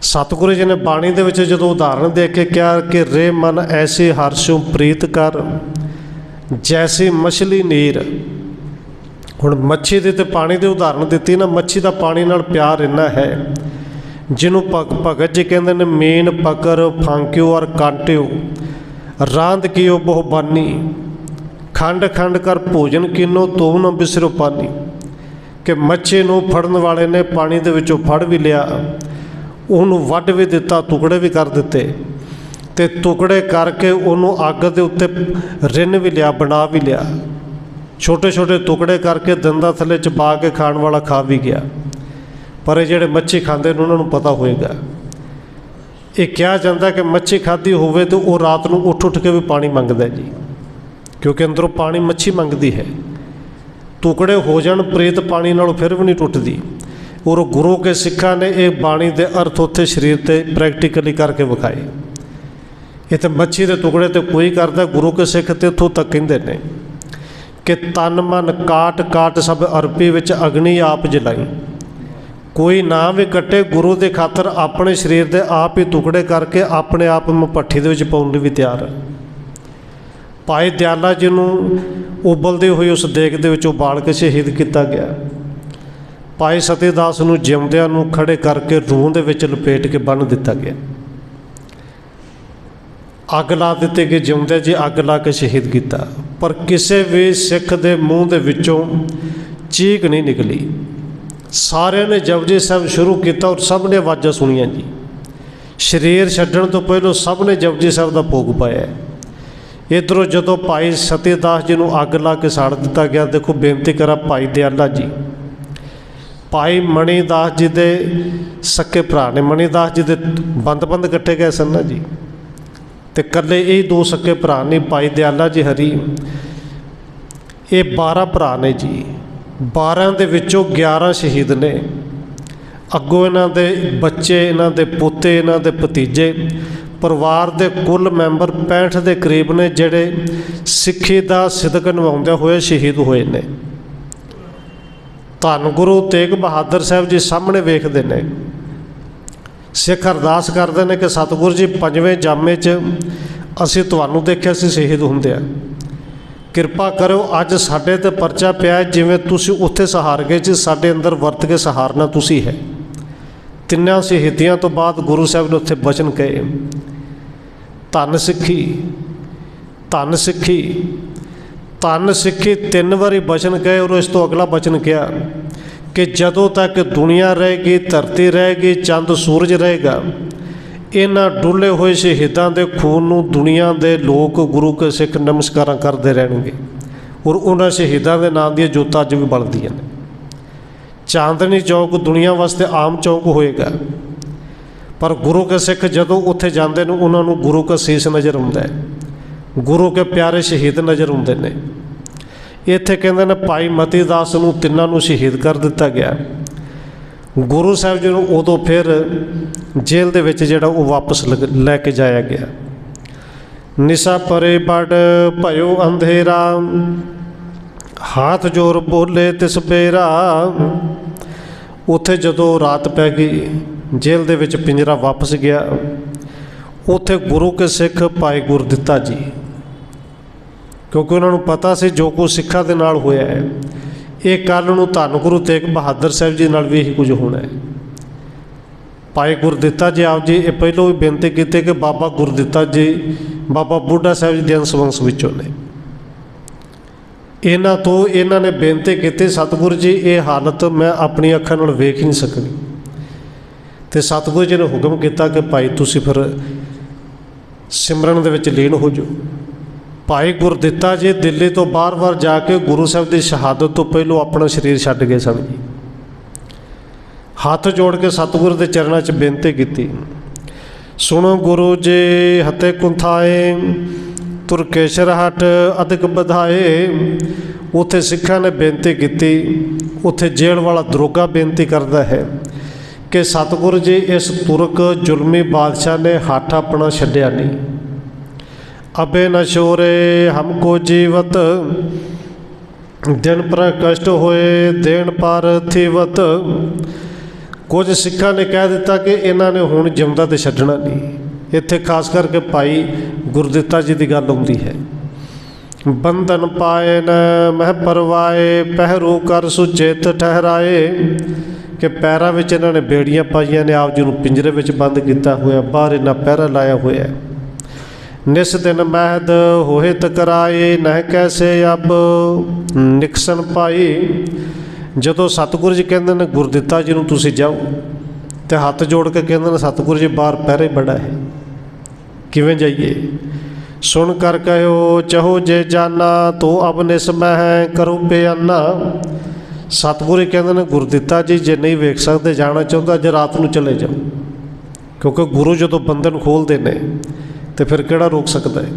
ਸਤਿਗੁਰੂ ਜੀ ਨੇ ਬਾਣੀ ਦੇ ਵਿੱਚ ਜਦੋਂ ਉਦਾਹਰਣ ਦੇ ਕੇ ਕਿਹਾ ਕਿ ਰੇ ਮਨ ਐਸੀ ਹਰਸ਼ੋਂ ਪ੍ਰੀਤ ਕਰ ਜੈਸੀ ਮਛਲੀ ਨੀਰ। ਹੁਣ ਮੱਛੀ ਦੇ ਤੇ ਪਾਣੀ ਦੇ ਉਦਾਹਰਣ ਦਿੱਤੀ ਨਾ। ਮੱਛੀ ਦਾ ਪਾਣੀ ਨਾਲ ਪਿਆਰ ਇੰਨਾ ਹੈ ਜਿਹਨੂੰ ਭਗਤ ਜੀ ਕਹਿੰਦੇ ਨੇ, ਮੀਨ ਪਕਰ ਫਾਂਕਿਓ ਔਰ ਕਾਂਟਿਓ ਰਾਂਦ ਕੀਓ ਬਹੁ ਬਾਨੀ, ਖੰਡ ਖੰਡ ਕਰ ਭੋਜਨ ਕੀਨੋ ਤੋ ਨਾ ਬਿਸਰੋ ਪਾਨੀ। ਕਿ ਮੱਛੀ ਨੂੰ ਫੜਨ ਵਾਲੇ ਨੇ ਪਾਣੀ ਦੇ ਵਿੱਚੋਂ ਫੜ ਵੀ ਲਿਆ, ਉਹਨੂੰ ਵੱਢ ਵੀ ਦਿੱਤਾ, ਟੁਕੜੇ ਵੀ ਕਰ ਦਿੱਤੇ, ਅਤੇ ਟੁਕੜੇ ਕਰਕੇ ਉਹਨੂੰ ਅੱਗ ਦੇ ਉੱਤੇ ਰਿੰਨ ਵੀ ਲਿਆ, ਬਣਾ ਵੀ ਲਿਆ। ਛੋਟੇ ਛੋਟੇ ਟੁਕੜੇ ਕਰਕੇ ਦੰਦਾਂ ਥੱਲੇ ਚਬਾ ਕੇ ਖਾਣ ਵਾਲਾ ਖਾ ਵੀ ਗਿਆ। ਪਰ ਇਹ ਜਿਹੜੇ ਮੱਛੀ ਖਾਂਦੇ ਨੇ ਉਹਨਾਂ ਨੂੰ ਪਤਾ ਹੋਏਗਾ। ਇਹ ਕਿਹਾ ਜਾਂਦਾ ਕਿ ਮੱਛੀ ਖਾਧੀ ਹੋਵੇ ਤਾਂ ਉਹ ਰਾਤ ਨੂੰ ਉੱਠ ਉੱਠ ਕੇ ਵੀ ਪਾਣੀ ਮੰਗਦਾ ਜੀ, ਕਿਉਂਕਿ ਅੰਦਰੋਂ ਪਾਣੀ ਮੱਛੀ ਮੰਗਦੀ ਹੈ। ਟੁਕੜੇ ਹੋ ਜਾਣ ਪ੍ਰੀਤ ਪਾਣੀ ਨਾਲੋਂ ਫਿਰ ਵੀ ਨਹੀਂ ਟੁੱਟਦੀ। ਔਰ ਗੁਰੂ ਕੇ ਸਿੱਖਾਂ ਨੇ ਇਹ ਬਾਣੀ ਦੇ ਅਰਥ ਉੱਥੇ ਸਰੀਰ 'ਤੇ ਪ੍ਰੈਕਟੀਕਲੀ ਕਰਕੇ ਵਿਖਾਏ। ਇਹ ਤਾਂ ਮੱਛੀ ਦੇ ਟੁਕੜੇ 'ਤੇ ਕੋਈ ਕਰਦਾ, ਗੁਰੂ ਕੇ ਸਿੱਖ ਤੇ ਇੱਥੋਂ ਤੱਕ ਕਹਿੰਦੇ ਨੇ ਕਿ ਤਨ ਮਨ ਕਾਟ ਕਾਟ ਸਭ ਅਰਪੀ ਵਿੱਚ ਅਗਨੀ ਆਪ ਜਲਾਈ। ਕੋਈ ਨਾ ਵੀ ਕੱਟੇ, ਗੁਰੂ ਦੇ ਖਾਤਰ ਆਪਣੇ ਸਰੀਰ ਦੇ ਆਪ ਹੀ ਟੁਕੜੇ ਕਰਕੇ ਆਪਣੇ ਆਪ ਨੂੰ ਭੱਠੀ ਦੇ ਵਿੱਚ ਪਾਉਣ ਲਈ ਵੀ ਤਿਆਰ ਹੈ। ਭਾਈ ਦਿਆਲਾ ਜੀ ਨੂੰ ਉਬਲਦੇ ਹੋਏ ਉਸ ਦੇਗ ਦੇ ਵਿੱਚ ਉਬਾਲ ਕੇ ਸ਼ਹੀਦ ਕੀਤਾ ਗਿਆ। ਭਾਈ ਸਤੀ ਦਾਸ ਨੂੰ ਜਿਉਂਦਿਆਂ ਨੂੰ ਖੜੇ ਕਰਕੇ ਰੂਹ ਦੇ ਵਿੱਚ ਲਪੇਟ ਕੇ ਬੰਨ੍ਹ ਦਿੱਤਾ ਗਿਆ। ਅੱਗ ਲਾ ਦਿੱਤੀ ਕਿ ਜਿਉਂਦਿਆਂ ਜੀ ਅੱਗ ਲਾ ਕੇ ਸ਼ਹੀਦ ਕੀਤਾ। ਪਰ ਕਿਸੇ ਵੀ ਸਿੱਖ ਦੇ ਮੂੰਹ ਦੇ ਵਿੱਚੋਂ ਚੀਕ ਨਹੀਂ ਨਿਕਲੀ। ਸਾਰਿਆਂ ਨੇ ਜਪਜੀ ਸਾਹਿਬ ਸ਼ੁਰੂ ਕੀਤਾ ਔਰ ਸਭ ਨੇ ਆਵਾਜ਼ਾਂ ਸੁਣੀਆਂ ਜੀ। ਸਰੀਰ ਛੱਡਣ ਤੋਂ ਪਹਿਲਾਂ ਸਭ ਨੇ ਜਪਜੀ ਸਾਹਿਬ ਦਾ ਭੋਗ ਪਾਇਆ। ਇੱਧਰੋਂ ਜਦੋਂ ਭਾਈ ਸਤੀ ਦਾਸ ਜੀ ਨੂੰ ਅੱਗ ਲਾ ਕੇ ਸਾੜ ਦਿੱਤਾ ਗਿਆ। ਦੇਖੋ, ਬੇਨਤੀ ਕਰਾਂ, ਭਾਈ ਦਿਆਲਾ ਜੀ ਭਾਈ ਮਣੀ ਦਾਸ ਜੀ ਦੇ ਸਕੇ ਭਰਾ ਨੇ। ਮਣੀ ਦਾਸ ਜੀ ਦੇ ਬੰਦ ਇਕੱਠੇ ਗਏ ਸਨ ਨਾ ਜੀ, ਅਤੇ ਇਕੱਲੇ ਇਹ 2 ਸਕੇ ਭਰਾ ਨਹੀਂ। ਭਾਈ ਦਿਆਲਾ ਜੀ ਹਰੀ ਇਹ 12 ਭਰਾ ਨੇ ਜੀ। 12 ਦੇ ਵਿੱਚੋਂ 11 ਸ਼ਹੀਦ ਨੇ। ਅੱਗੋਂ ਇਹਨਾਂ ਦੇ ਬੱਚੇ, ਇਹਨਾਂ ਦੇ ਪੋਤੇ, ਇਹਨਾਂ ਦੇ ਭਤੀਜੇ, ਪਰਿਵਾਰ ਦੇ ਕੁੱਲ ਮੈਂਬਰ 65 ਦੇ ਕਰੀਬ ਨੇ ਜਿਹੜੇ ਸਿੱਖੀ ਦਾ ਸਿਦਕ ਨਿਭਾਉਂਦੇ ਹੋਏ ਸ਼ਹੀਦ ਹੋਏ ਨੇ। ਧੰਨ ਗੁਰੂ ਤੇਗ ਬਹਾਦਰ ਸਾਹਿਬ ਜੀ ਸਾਹਮਣੇ ਵੇਖਦੇ ਨੇ। ਸਿੱਖ ਅਰਦਾਸ ਕਰਦੇ ਨੇ ਕਿ ਸਤਿਗੁਰੂ ਜੀ 5ਵੇਂ ਜਾਮੇ 'ਚ ਅਸੀਂ ਤੁਹਾਨੂੰ ਦੇਖਿਆ ਸੀ ਸ਼ਹੀਦ ਹੁੰਦਿਆਂ, ਕਿਰਪਾ ਕਰੋ ਅੱਜ ਸਾਡੇ 'ਤੇ ਪਰਚਾ ਪਿਆ, ਜਿਵੇਂ ਤੁਸੀਂ ਉੱਥੇ ਸਹਾਰ ਗਏ ਜੀ, ਸਾਡੇ ਅੰਦਰ ਵਰਤ ਕੇ ਸਹਾਰਨਾ ਤੁਸੀਂ ਹੈ। 3 ਸ਼ਹੀਦੀਆਂ ਤੋਂ ਬਾਅਦ ਗੁਰੂ ਸਾਹਿਬ ਨੇ ਉੱਥੇ ਬਚਨ ਕਹੇ, ਧੰਨ ਸਿੱਖੀ, ਧੰਨ ਸਿੱਖੀ, ਧੰਨ ਸਿੱਖੀ। 3 ਵਾਰੀ ਬਚਨ ਕਹੇ ਔਰ ਇਸ ਤੋਂ ਅਗਲਾ ਬਚਨ ਕਿਹਾ ਕਿ ਜਦੋਂ ਤੱਕ ਦੁਨੀਆ ਰਹੇਗੀ, ਧਰਤੀ ਰਹੇਗੀ, ਚੰਦ ਸੂਰਜ ਰਹੇਗਾ, ਇਹਨਾਂ ਡੁੱਲੇ ਹੋਏ ਸ਼ਹੀਦਾਂ ਦੇ ਖੂਨ ਨੂੰ ਦੁਨੀਆ ਦੇ ਲੋਕ, ਗੁਰੂ ਕੇ ਸਿੱਖ ਨਮਸਕਾਰਾਂ ਕਰਦੇ ਰਹਿਣਗੇ। ਔਰ ਉਹਨਾਂ ਸ਼ਹੀਦਾਂ ਦੇ ਨਾਂ ਦੀਆਂ ਜੋਤਾਂ ਅੱਜ ਵੀ ਬਲਦੀਆਂ ਨੇ। ਚਾਂਦਨੀ ਚੌਕ ਦੁਨੀਆ ਵਾਸਤੇ ਆਮ ਚੌਕ ਹੋਏਗਾ, ਪਰ ਗੁਰੂ ਕੇ ਸਿੱਖ ਜਦੋਂ ਉੱਥੇ ਜਾਂਦੇ ਨੇ ਉਹਨਾਂ ਨੂੰ ਗੁਰੂ ਕਾ ਸੀਸ ਨਜ਼ਰ ਆਉਂਦਾ ਹੈ, ਗੁਰੂ ਕੇ ਪਿਆਰੇ ਸ਼ਹੀਦ ਨਜ਼ਰ ਆਉਂਦੇ ਨੇ। ਇੱਥੇ ਕਹਿੰਦੇ ਨੇ ਭਾਈ ਮਤੀ ਦਾਸ ਨੂੰ 3 ਨੂੰ ਸ਼ਹੀਦ ਕਰ ਦਿੱਤਾ ਗਿਆ। ਗੁਰੂ ਸਾਹਿਬ ਜੀ ਨੂੰ ਉਦੋਂ ਫਿਰ ਜੇਲ੍ਹ ਦੇ ਵਿੱਚ ਜਿਹੜਾ ਉਹ ਵਾਪਸ ਲੈ ਕੇ ਜਾਇਆ ਗਿਆ। ਨਿਸਾ ਪਰੇ ਬੜ ਭਇਓ ਅੰਧੇਰਾ, ਹੱਥ ਜੋਰ ਬੋਲੇ ਤਿਸ ਬੇਰਾ। ਉੱਥੇ ਜਦੋਂ ਰਾਤ ਪੈ ਗਈ, ਜੇਲ੍ਹ ਦੇ ਵਿੱਚ ਪਿੰਜਰਾ ਵਾਪਸ ਗਿਆ। ਉੱਥੇ ਗੁਰੂ ਕੇ ਸਿੱਖ ਭਾਈ ਗੁਰਦਿੱਤਾ ਜੀ, ਕਿਉਂਕਿ ਉਹਨਾਂ ਨੂੰ ਪਤਾ ਸੀ ਜੋ ਕੁਝ ਸਿੱਖਾਂ ਦੇ ਨਾਲ ਹੋਇਆ ਹੈ, ਇਹ ਕੱਲ੍ਹ ਨੂੰ ਧੰਨ ਗੁਰੂ ਤੇਗ ਬਹਾਦਰ ਸਾਹਿਬ ਜੀ ਨਾਲ ਵੀ ਇਹੀ ਕੁਝ ਹੋਣਾ ਹੈ। ਭਾਈ ਗੁਰਦਿੱਤਾ ਜੀ ਆਪ ਜੀ ਇਹ ਪਹਿਲੋਂ ਵੀ ਬੇਨਤੀ ਕੀਤੀ ਕਿ ਬਾਬਾ ਗੁਰਦਿੱਤਾ ਜੀ बाबा बुढ़ा साहब जी के अंश वंश विचों ने। इन्हां तो इन्हां ने बेनती की, सतगुरु जी ये हालत मैं अपनी अखां नाल वेख ही नहीं सकनी। तो सतगुरु जी ने हुक्म किया कि भाई तुसीं फिर सिमरन दे विच लीन हो जाओ। भाई गुरदित्ता जी दिल्ली तो बार बार जाके गुरु साहब की शहादत तो पहलों अपना शरीर छड्ड गए सन जी। हाथ जोड़ के सतगुरु के चरणों च बेनती की, सुनो गुरु जी हते कुंथाए तुरकेशर हट अधिक बधाए। उत्थे सिखां ने बेनती की, उत्थे जेल वाला दरोगा बेनती करता है कि सतगुरु जी इस तुरक जुलमी बादशाह ने हट अपना छड्डिया नहीं। अबे न शोरे हमको जीवत दिन पर कष्ट होए देन पर थीवत। कुछ सिखां ने कह दिता कि इन्हां ने हुण जिंदा तो छड्डना नहीं। इत्थे खास करके भाई गुरदित्ता जी की गल आउंदी है। बंधन पाए न मह परवाए पहरू कर सुचेत ठहराए। कि पैरों में इन्हों ने बेड़ियां पाइया ने, आप जी को पिंजरे में बंद किया हुआ, बाहर इन्ना पहरा लाया हुआ है। निस दिन महद होए तकराए नह कैसे अब निकसन पाई। जदों सतगुरु जी कहते हैं गुरदित्ता जी को तुसीं जाओ, तो हाथ जोड़ के कहते हैं सतगुरु जी बाहर पहरा बड़ा है, किवें जाइए। सुन कर कहो चहो जे जाना तो अब निस मह करो बयाना। सतगुरु कहते हैं गुरदित्ता जी जे नहीं वेख सकते जाना चाहता अज रात को चले जाओ, क्योंकि गुरु जो बंधन खोलते हैं तो फिर केड़ा रोक सकता है।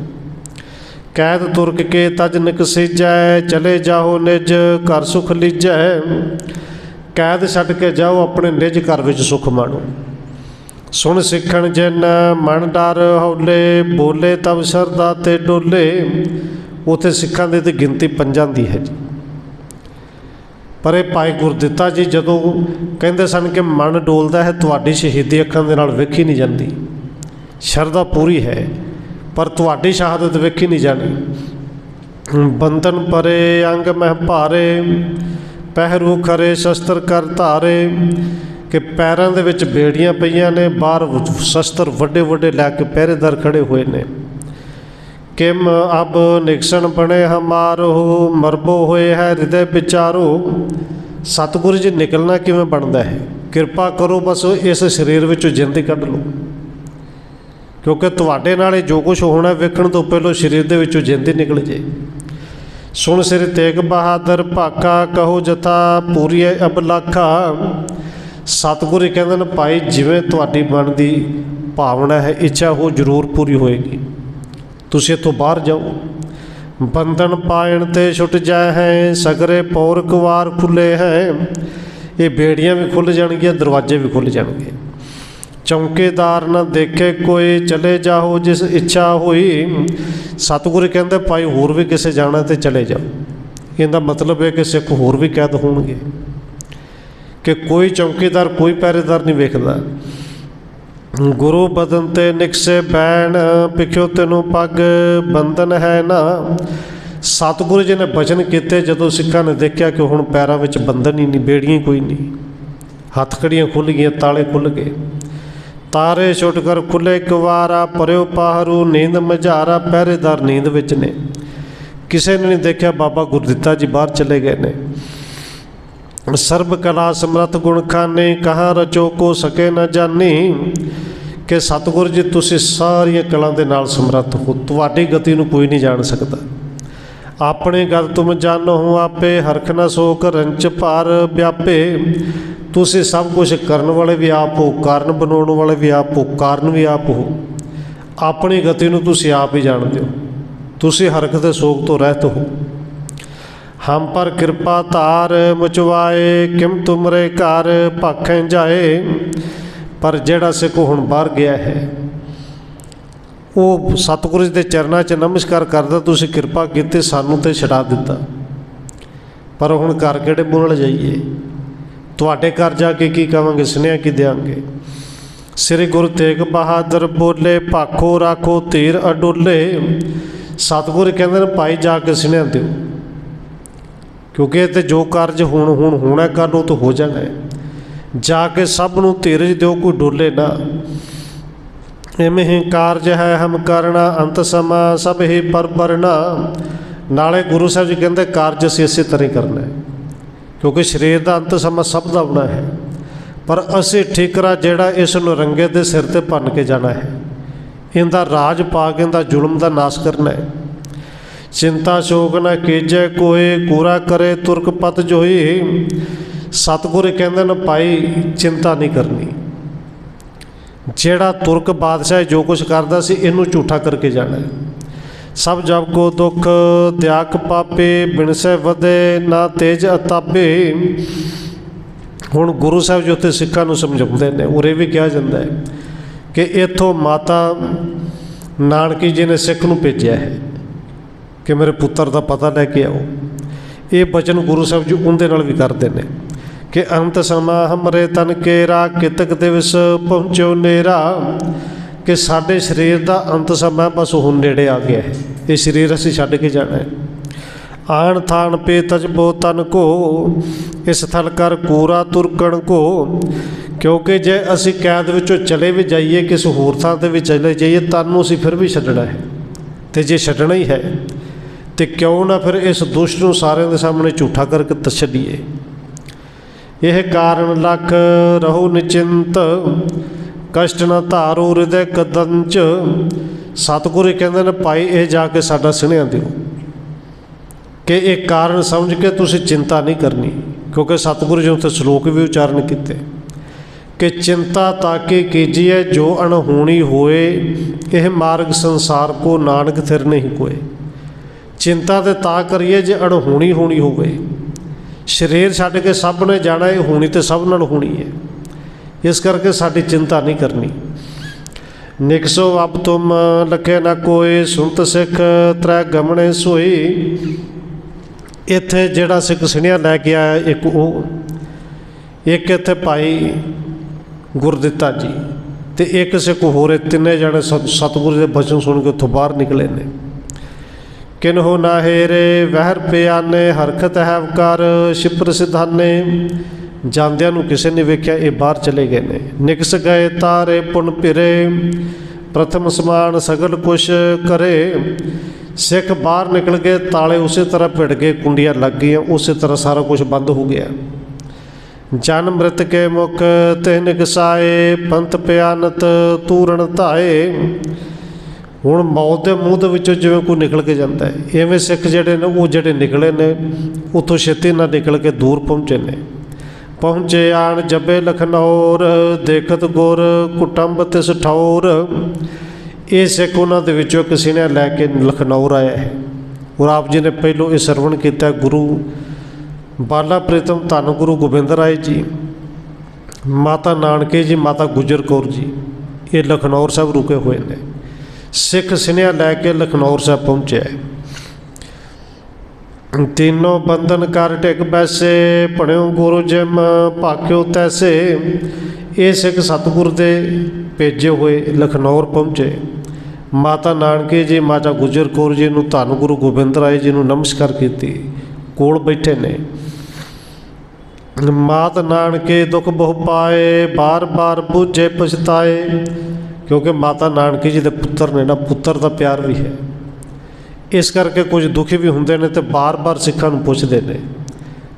कैद तुरक के तज निकसीजै चले जाओ निज घर सुख लीजै। कैद छड्ड के जाओ अपने निज घर में सुख माणो। सुन सिखण जिन मन डर हौले बोले तब शरदा ते डोले। उत्थे सिखां दी ते गिनती पंजां दी है जी। पर ये भाई गुरदित्ता जी जदों कहते सन कि मन डोलता है, तुहाडी शहीदी अखां दे नाल वेखी नहीं जाती। शरदा पूरी है पर तुहाडी शहादत वेखी नहीं जानी। बंधन परे अंग मह भारे पहरू खरे शस्त्र कर धारे। कि पैरों दे विच बेड़ियां पईयां ने, बाहर शस्त्र वड्डे वड्डे लैके पहरेदार खड़े हुए ने। किम अब निकसन बने हमारो मरबो होए है हृदय विचारो। सतगुरु जी निकलना किवें बनता है, कृपा करो बस इस शरीर विचों जिंदगी कढ लो, क्योंकि तुहाडे नाल जो कुछ होना वेखण तो पहलों शरीर दे विचों जिंदगी निकल जाए। सुन श्री तेग बहादुर भाका कहो जथा पूरी अब लाखा। सतगुरु कहते हैं भाई जिवें तुहाडी मन की भावना है, इच्छा हो जरूर पूरी होएगी। तुसीं इत्थों बाहर जाओ। बंधन पायण ते छुट जाए हैं सगरे पौर कुवार खुले हैं। ये बेड़ियां भी खुल जाएंगियां, दरवाजे भी खुल जाएंगे। चौकीदार न देखे कोई चले जाओ जिस इच्छा हुई। सतगुरु कहते भाई होर भी किसे जाना तो चले जाओ। इहदा मतलब है कि सिख होर भी कैद होणगे, कि कोई चौकीदार कोई पहरेदार नहीं वेखदा। गुरु बदन ते निकसे बैन पिखियो तेनों पग बंधन है ना। सतगुरु जी ने बचन किए जदों सिखां ने देखा कि हुण पैरों में बंधन ही नहीं, बेड़ियां कोई नहीं, हथकड़ियां खुल गई, ताले खुल गए। तारे छुट कर खुले कुवारा परयो पाहरू नींद मझारा। पहरेदार नींद विच ने, किसी ने नहीं देखा बाबा गुरदित्ता जी बाहर चले गए ने। सर्ब कला समर्थ गुण खाने कहाँ रचो को सके न जानी। कि सतगुरु जी तुसी सारिया कलां दे नाल समर्थ हो, तुहाडी गति नूं कोई नहीं जान सकता। अपने गत तुम जानो हो आपे हरख न सोक रंच पार व्यापे। तुसी सब कुछ करने वाले भी आप हो, कारण बनाने वाले भी आप हो, कारण भी आप हो। अपनी गति नूं तुसी आप ही जानते हो, तुसी हरख ते सोक तो रहत हो। हम पर कृपा धार मचवाए किम तुमरे घर भाखें जाए। पर जेड़ा सिख हुण बाहर गया है वो सतगुरु जी के चरणों च नमस्कार करदा, तुसी कृपा की सानू तो छड़ा दिता, पर हुण घर किहड़े बोल जाइए। तुहाडे घर जाके की कहांगे, सुनिया की देंगे। श्री गुरु तेग बहादुर बोले भाखो राखो धीर अडोले। सतगुरु कहते हैं भाई जाके सुनिया दो, क्योंकि तो जो कार्य हुण होना कल वो तो हो जाना है। जाके सब नूं धीरज दो, कोई डोले ना। इम ही कारज है हम करना अंत समा सब ही पर बरना। नाले गुरु साहब जी कहते कारज असीं इसे तरह ही करना है, क्योंकि शरीर का अंत समा सब का आना है, पर असी ठीकरा जिहड़ा इस नरंगे के सिर ते भन के जाना है, इनका राज पा के इनका जुल्म का नाश करना है। चिंता शोक न कीजे कोई कूरा करे तुरक पत जोई। सतगुरु कहते न भाई चिंता नहीं करनी, जेड़ा तुरक बादशाह जो कुछ करता सी इनू झूठा करके जाना है। सब जब को दुख त्याग पापे बिन से वधे ना तेज अतापे। हुण गुरु साहब जी उत्थे सिखां नूं समझाउंदे ने, उरे भी कहा जाता है कि इत्थों माता नानकी जी ने सिख नूं भेजिया है कि मेरे पुत्र का पता लैके आओ। ये बचन गुरु साहब जी उनके नाल भी करते हैं कि अंत समा हमरे तन केरा कितक दिवस पहुँचो नेरा। कि साडे शरीर का अंत समा बस हुण नेड़े आ गया है, ये शरीर असीं छड्ड के जाना है। आन थान पे तजबो तन को इस थल कर कूरा तुरकण को। क्योंकि जे असीं कैद विचों चले भी जाइए किस होर थां ते भी चले जाइए तन नूं असीं फिर भी छड्डना है, तो जे छड्डना ही है तो क्यों ना फिर इस दुष्ट नूं सारिਆਂ ਦੇ सामने झूठा करके छड्डीए। यह कारण लख रहो निचिंत कष्ट न धारो हृदय कदंच। सतगुरु कहते हैं भाई ये जाके साडा सुनिया दिओ कि एक कारण समझ के तुसीं चिंता नहीं करनी, क्योंकि सतगुरु जी उत्थे श्लोक भी उच्चारण किए कि चिंता ताकि कीजिए जो अणहोनी होए यह मार्ग संसार को नानक थिर नहीं कोए। चिंता तो ता करिए जे अणहोनी होनी होवे। शरीर छड्ड के सब ने जाना, ये होनी तो सब नाल होनी है, इस करके साडी चिंता नहीं करनी। निकसो अब तुम लखे ना कोई सुनत सिख त्रै गमने सोई। इत्थे जिहड़ा सिख सुनिया लैके आया एक वो, एक इत्थे भाई गुरदित्ता जी ते एक सिख होर, तिन्ने जने सतगुरु के बचन सुन के उत्थों बाहर निकले ने। किन्हो ना हेरे वहर पियाने हरकत है कर शिपर सिधाने। जांदियां नूं किसी ने वेख्या ये बाहर चले गए ने। निकस गए तारे पुन फिरे प्रथम समान सगल कुछ करे। सिख बाहर निकल गए, ताले उसी तरह भिड़ गए, कुंडियां लग गई, उसी तरह सारा कुछ बंद हो गया। जन मृत के मुख तिह निकसाए पंथ प्यानत तूरण धाए। हुण मौत के मूँह विचों जिवें कोई निकल के जाता है, इवें सिख जिहड़े ने वो जिहड़े निकले ने उत्थों छेती ना निकल के दूर पहुँचे ने। पहुँचे आन जबे लखनौर देखत गुर कुटुंब तिस ठौर। ये सिख उन्हां दे विचों किसी ने लैके लखनौर आया है, और आप जी ने पहलों ये सरवण किया गुरु बाला प्रीतम धन गुरु गोबिंद राय जी, माता नानके जी, माता गुजर कौर जी, ये लखनौर साहब रुके हुए हैं। सिख सुनिया लैके लखनौर साहब पहुँचे। तीनों बंधन कर टिक बैसे पढ़ियो गुरु जिम भाक्यो तैसे। ये सिख सतगुरु दे भेजे हुए लखनौर पहुँचे। माता नानके जी, माता गुजर कौर जी नूं धन गुरु गोबिंद राय जी नूं नमस्कार कीती, कोल बैठे ने। मात नानके दुख बहु पाए बार बार बूझे पछताए। क्योंकि माता नानकी जी के पुत्र ने ना, पुत्र का प्यार भी है, इस करके कुछ दुखी भी होंगे ने, तो बार बार सिखां नूं पुछदे ने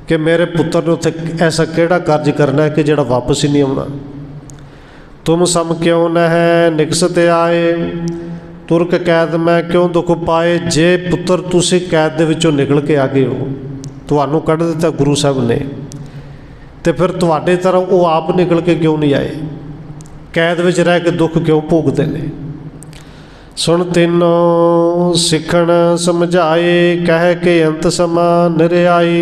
कि मेरे पुत्र ने उत्थे ऐसा किहड़ा कार्ज करना है कि जिहड़ा वापस ही नहीं आउणा। तुम सम क्यों न है निकसत आए तुरक कैद मैं क्यों दुख पाए। जे पुत्र तुसीं कैद दे विचों निकल के आ गए हो, तुहानूं कढ दिता गुरु साहब ने, तो फिर तुहाडे तरह वो आप निकल के क्यों नहीं आए, कैद विच रह के दुख क्यों भोगते हैं। सुन तीनों सिखण समझाए कह के अंत समा निरआई।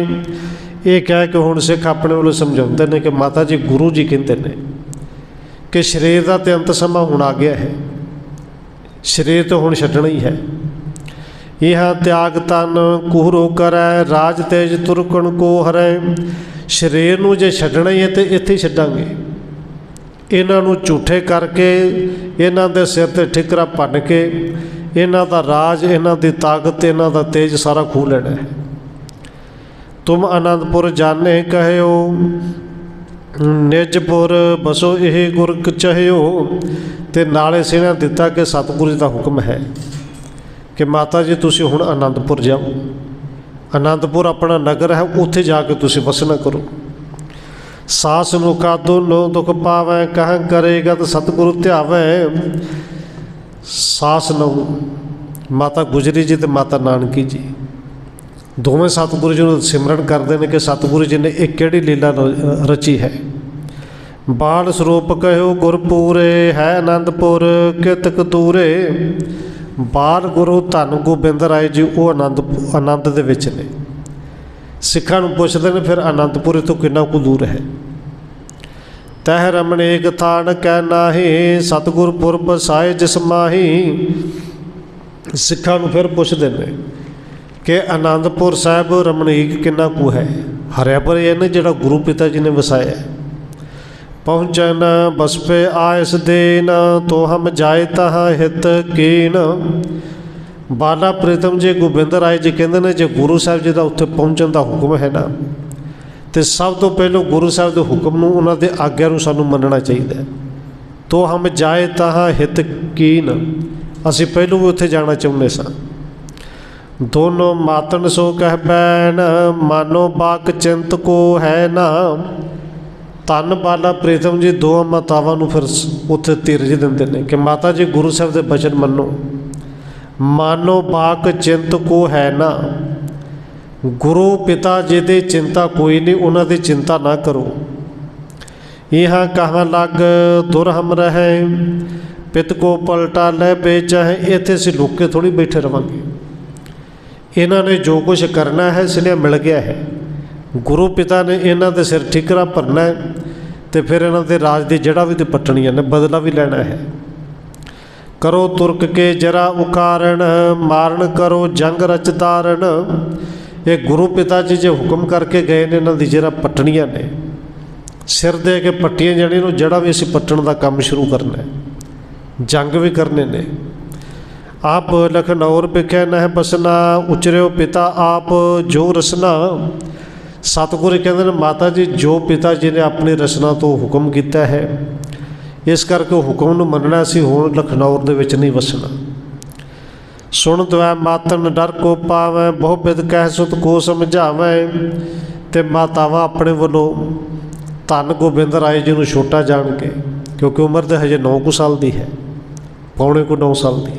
ये कह के हुण सिख अपने वालों समझाते हैं कि माता जी गुरु जी कहते हैं कि शरीर का तो अंत समा हुण आ गया है, शरीर तो हुण छड्डना ही है। यह त्याग तन कुहरो करै राज तेज तुरकण को हरै। शरीर नूं जे छड्डना ही है तो इत्थे ही छड्डांगे। इन्हां नूं झूठे करके इन्हां दे सिर ते ठिकरा भन के इन्हां दा राज, इन्हां दी ताकत, इन्हां दा तेज सारा खूह लैना है। तुम आनंदपुर जाने कहो ਨਿਜਪੁਰ ਬਸੋ ਇਹ ਗੁਰ ਚਾਹਿਓ। ਤੇ ਨਾਲੇ ਸਿਹਣਾ ਦਿੱਤਾ ਕਿ ਸਤਿਗੁਰੂ ਜੀ ਦਾ ਹੁਕਮ ਹੈ ਕਿ ਮਾਤਾ ਜੀ ਤੁਸੀਂ ਹੁਣ ਆਨੰਦਪੁਰ ਜਾਓ। ਆਨੰਦਪੁਰ ਆਪਣਾ ਨਗਰ ਹੈ, ਉੱਥੇ ਜਾ ਕੇ ਤੁਸੀਂ ਵਸਣਾ ਕਰੋ। ਸਾਸ ਨੂੰ ਕਾ ਦੋਨੋਂ ਦੁੱਖ ਪਾਵੈ, ਕਹਾਂ ਕਰੇਗਾ ਤਾਂ ਸਤਿਗੁਰੂ ਧਿਆਵੈ। ਸਾਸ ਨੂੰ ਮਾਤਾ ਗੁਜਰੀ ਜੀ ਤੇ ਮਾਤਾ ਨਾਨਕੀ ਜੀ ਦੋਵੇਂ ਸਤਿਗੁਰੂ ਜੀ ਨੂੰ ਸਿਮਰਨ ਕਰਦੇ ਨੇ ਕਿ ਸਤਿਗੁਰੂ ਜੀ ਨੇ ਇਹ ਕਿਹੜੀ ਲੀਲਾ ਰਚੀ ਹੈ। ਬਾਲ ਸਰੂਪ ਕਹਿਓ ਗੁਰ ਪੂਰੇ, ਹੈ ਆਨੰਦਪੁਰ ਕਿਤਕ ਦੂਰੇ। ਬਾਲ ਗੁਰੂ ਧੰਨ ਗੋਬਿੰਦ ਰਾਏ ਜੀ ਉਹ ਆਨੰਦ ਦੇ ਵਿੱਚ ਨੇ। ਸਿੱਖਾਂ ਨੂੰ ਪੁੱਛਦੇ ਨੇ ਫਿਰ ਆਨੰਦਪੁਰ ਤੋਂ ਕਿੰਨਾ ਕੁ ਦੂਰ ਹੈ। ਤਹਿ ਰਮਣੇਕ ਥਾਨ ਕਹਿ ਨਾਹੀ, ਸਤਿਗੁਰ ਪੁਰਬ ਸਾਏ ਜਿਸ ਮਾਹੀ। ਸਿੱਖਾਂ ਨੂੰ ਫਿਰ ਪੁੱਛਦੇ ਨੇ ਕਿ ਆਨੰਦਪੁਰ ਸਾਹਿਬ ਰਮਣੀਕ ਕਿੰਨਾ ਕੁ ਹੈ। ਹਰਿਆਪੁਰ ਇਹ ਨੇ ਜਿਹੜਾ ਗੁਰੂ ਪਿਤਾ ਜੀ ਨੇ ਵਸਾਇਆ। ਪਹੁੰਚਨ ਬਸਪੇ ਆਇਸ ਦੇਨ, ਤੋ ਹਮ ਜਾਏ ਤਹਾਂ ਹਿਤ ਕੀਨ। ਬਾਲਾ ਪ੍ਰੀਤਮ ਜੀ ਗੋਬਿੰਦ ਰਾਏ ਜੀ ਕਹਿੰਦੇ ਨੇ ਜੇ ਗੁਰੂ ਸਾਹਿਬ ਜੀ ਦਾ ਉੱਥੇ ਪਹੁੰਚਣ ਦਾ ਹੁਕਮ ਹੈ ਨਾ, ਤੇ ਸਭ ਤੋਂ ਪਹਿਲਾਂ ਗੁਰੂ ਸਾਹਿਬ ਦੇ ਹੁਕਮ ਨੂੰ, ਉਹਨਾਂ ਦੇ ਆਗਿਆ ਨੂੰ ਸਾਨੂੰ ਮੰਨਣਾ ਚਾਹੀਦਾ। ਤੋ ਹਮ ਜਾਏ ਤਹਾਂ ਹਿਤ ਕੀਨ, ਅਸੀਂ ਪਹਿਲੋਂ ਵੀ ਉੱਥੇ ਜਾਣਾ ਚਾਹੁੰਦੇ ਸਾਂ। ਦੋਨੋਂ ਮਾਤਨ ਸੋ ਕਹਿ ਬੈਨ, ਮਾਨੋ ਬਾਕ ਚਿੰਤ ਕੋ ਹੈ ਨਾ। ਧੰਨ ਬਾਲਾ ਪ੍ਰੀਤਮ ਜੀ ਦੋ ਮਾਤਾਵਾਂ ਨੂੰ ਫਿਰ ਉੱਥੇ ਧੀਰਜ ਦਿੰਦੇ ਨੇ ਕਿ ਮਾਤਾ ਜੀ ਗੁਰੂ ਸਾਹਿਬ ਦੇ ਬਚਨ ਮੰਨੋ। ਮਾਨੋ ਬਾਕ ਚਿੰਤ ਕੋ ਹੈ ਨਾ, ਗੁਰੂ ਪਿਤਾ ਜੀ ਦੀ ਚਿੰਤਾ ਕੋਈ ਨਹੀਂ, ਉਹਨਾਂ ਦੀ ਚਿੰਤਾ ਨਾ ਕਰੋ। ਇਹਾਂ ਕਹਾਂ ਲੱਗ ਦੁਰ ਹਮ ਰਹੇ, ਪਿਤ ਕੋ ਪਲਟਾ ਲੈ ਬੇਚਾਹੇ। ਇੱਥੇ ਅਸੀਂ ਲੁੱਕ ਕੇ ਥੋੜ੍ਹੀ ਬੈਠੇ ਰਵਾਂਗੇ। ਇਹਨਾਂ ਨੇ ਜੋ ਕੁਛ ਕਰਨਾ ਹੈ ਇਸ ਲਈ ਮਿਲ ਗਿਆ ਹੈ। ਗੁਰੂ ਪਿਤਾ ਨੇ ਇਹਨਾਂ ਦੇ ਸਿਰ ਠਿਕਰਾ ਭਰਨਾ ਹੈ ਤੇ ਫਿਰ ਇਹਨਾਂ ਦੇ ਰਾਜ ਦੀ ਜੜ੍ਹਾਂ ਵੀ ਤੇ ਪੱਟਣੀਆਂ ਨੇ, ਬਦਲਾ ਵੀ ਲੈਣਾ ਹੈ। ਕਰੋ ਤੁਰਕ ਕੇ ਜਰਾ ਉਕਾਰਨ, ਮਾਰਨ ਕਰੋ ਜੰਗ ਰਚ ਤਾਰਨ। ਇਹ ਗੁਰੂ ਪਿਤਾ ਜੀ ਜੇ ਹੁਕਮ ਕਰਕੇ ਗਏ ਨੇ, ਇਹਨਾਂ ਦੀ ਜੜ੍ਹਾਂ ਪੱਟਣੀਆਂ ਨੇ। ਸਿਰ ਦੇ ਕੇ ਪੱਟੀਆਂ ਜਾਣੀਆਂ ਨੂੰ, ਜੜ੍ਹਾਂ ਵੀ ਅਸੀਂ ਪੱਟਣ ਦਾ ਕੰਮ ਸ਼ੁਰੂ ਕਰਨਾ ਹੈ, ਜੰਗ ਵੀ ਕਰਨੇ ਨੇ। ਆਪ ਲਖਨੌਰ ਵਿਖੇ ਨਹਿ ਬਸਨਾ, ਉਚਰਿਓ ਪਿਤਾ ਆਪ ਜੋ ਰਸਨਾ। ਸਤਿਗੁਰੂ ਕਹਿੰਦੇ ਨੇ ਮਾਤਾ ਜੀ ਜੋ ਪਿਤਾ ਜੀ ਨੇ ਆਪਣੀ ਰਸਨਾ ਤੋਂ ਹੁਕਮ ਕੀਤਾ ਹੈ, ਇਸ ਕਰਕੇ ਹੁਕਮ ਨੂੰ ਮੰਨਣਾ ਸੀ। ਹੁਣ ਲਖਨੌਰ ਦੇ ਵਿੱਚ ਨਹੀਂ ਵਸਣਾ। ਸੁਣ ਦਵੈ ਮਾਤਨ ਡਰ ਕੋ ਪਾਵੈ, ਬਹੁ ਬਿਦ ਕਹਿ ਸੁਤ ਕੋ ਸਮਝਾਵੈ। ਤੇ ਮਾਤਾਵਾਂ ਆਪਣੇ ਵੱਲੋਂ ਧੰਨ ਗੋਬਿੰਦ ਰਾਏ ਜੀ ਨੂੰ ਛੋਟਾ ਜਾਣ ਕੇ, ਕਿਉਂਕਿ ਉਮਰ ਤਾਂ ਹਜੇ 9 ਕੁ ਸਾਲ ਦੀ ਹੈ, ਪੌਣੇ ਕੁ 9 ਸਾਲ ਦੀ,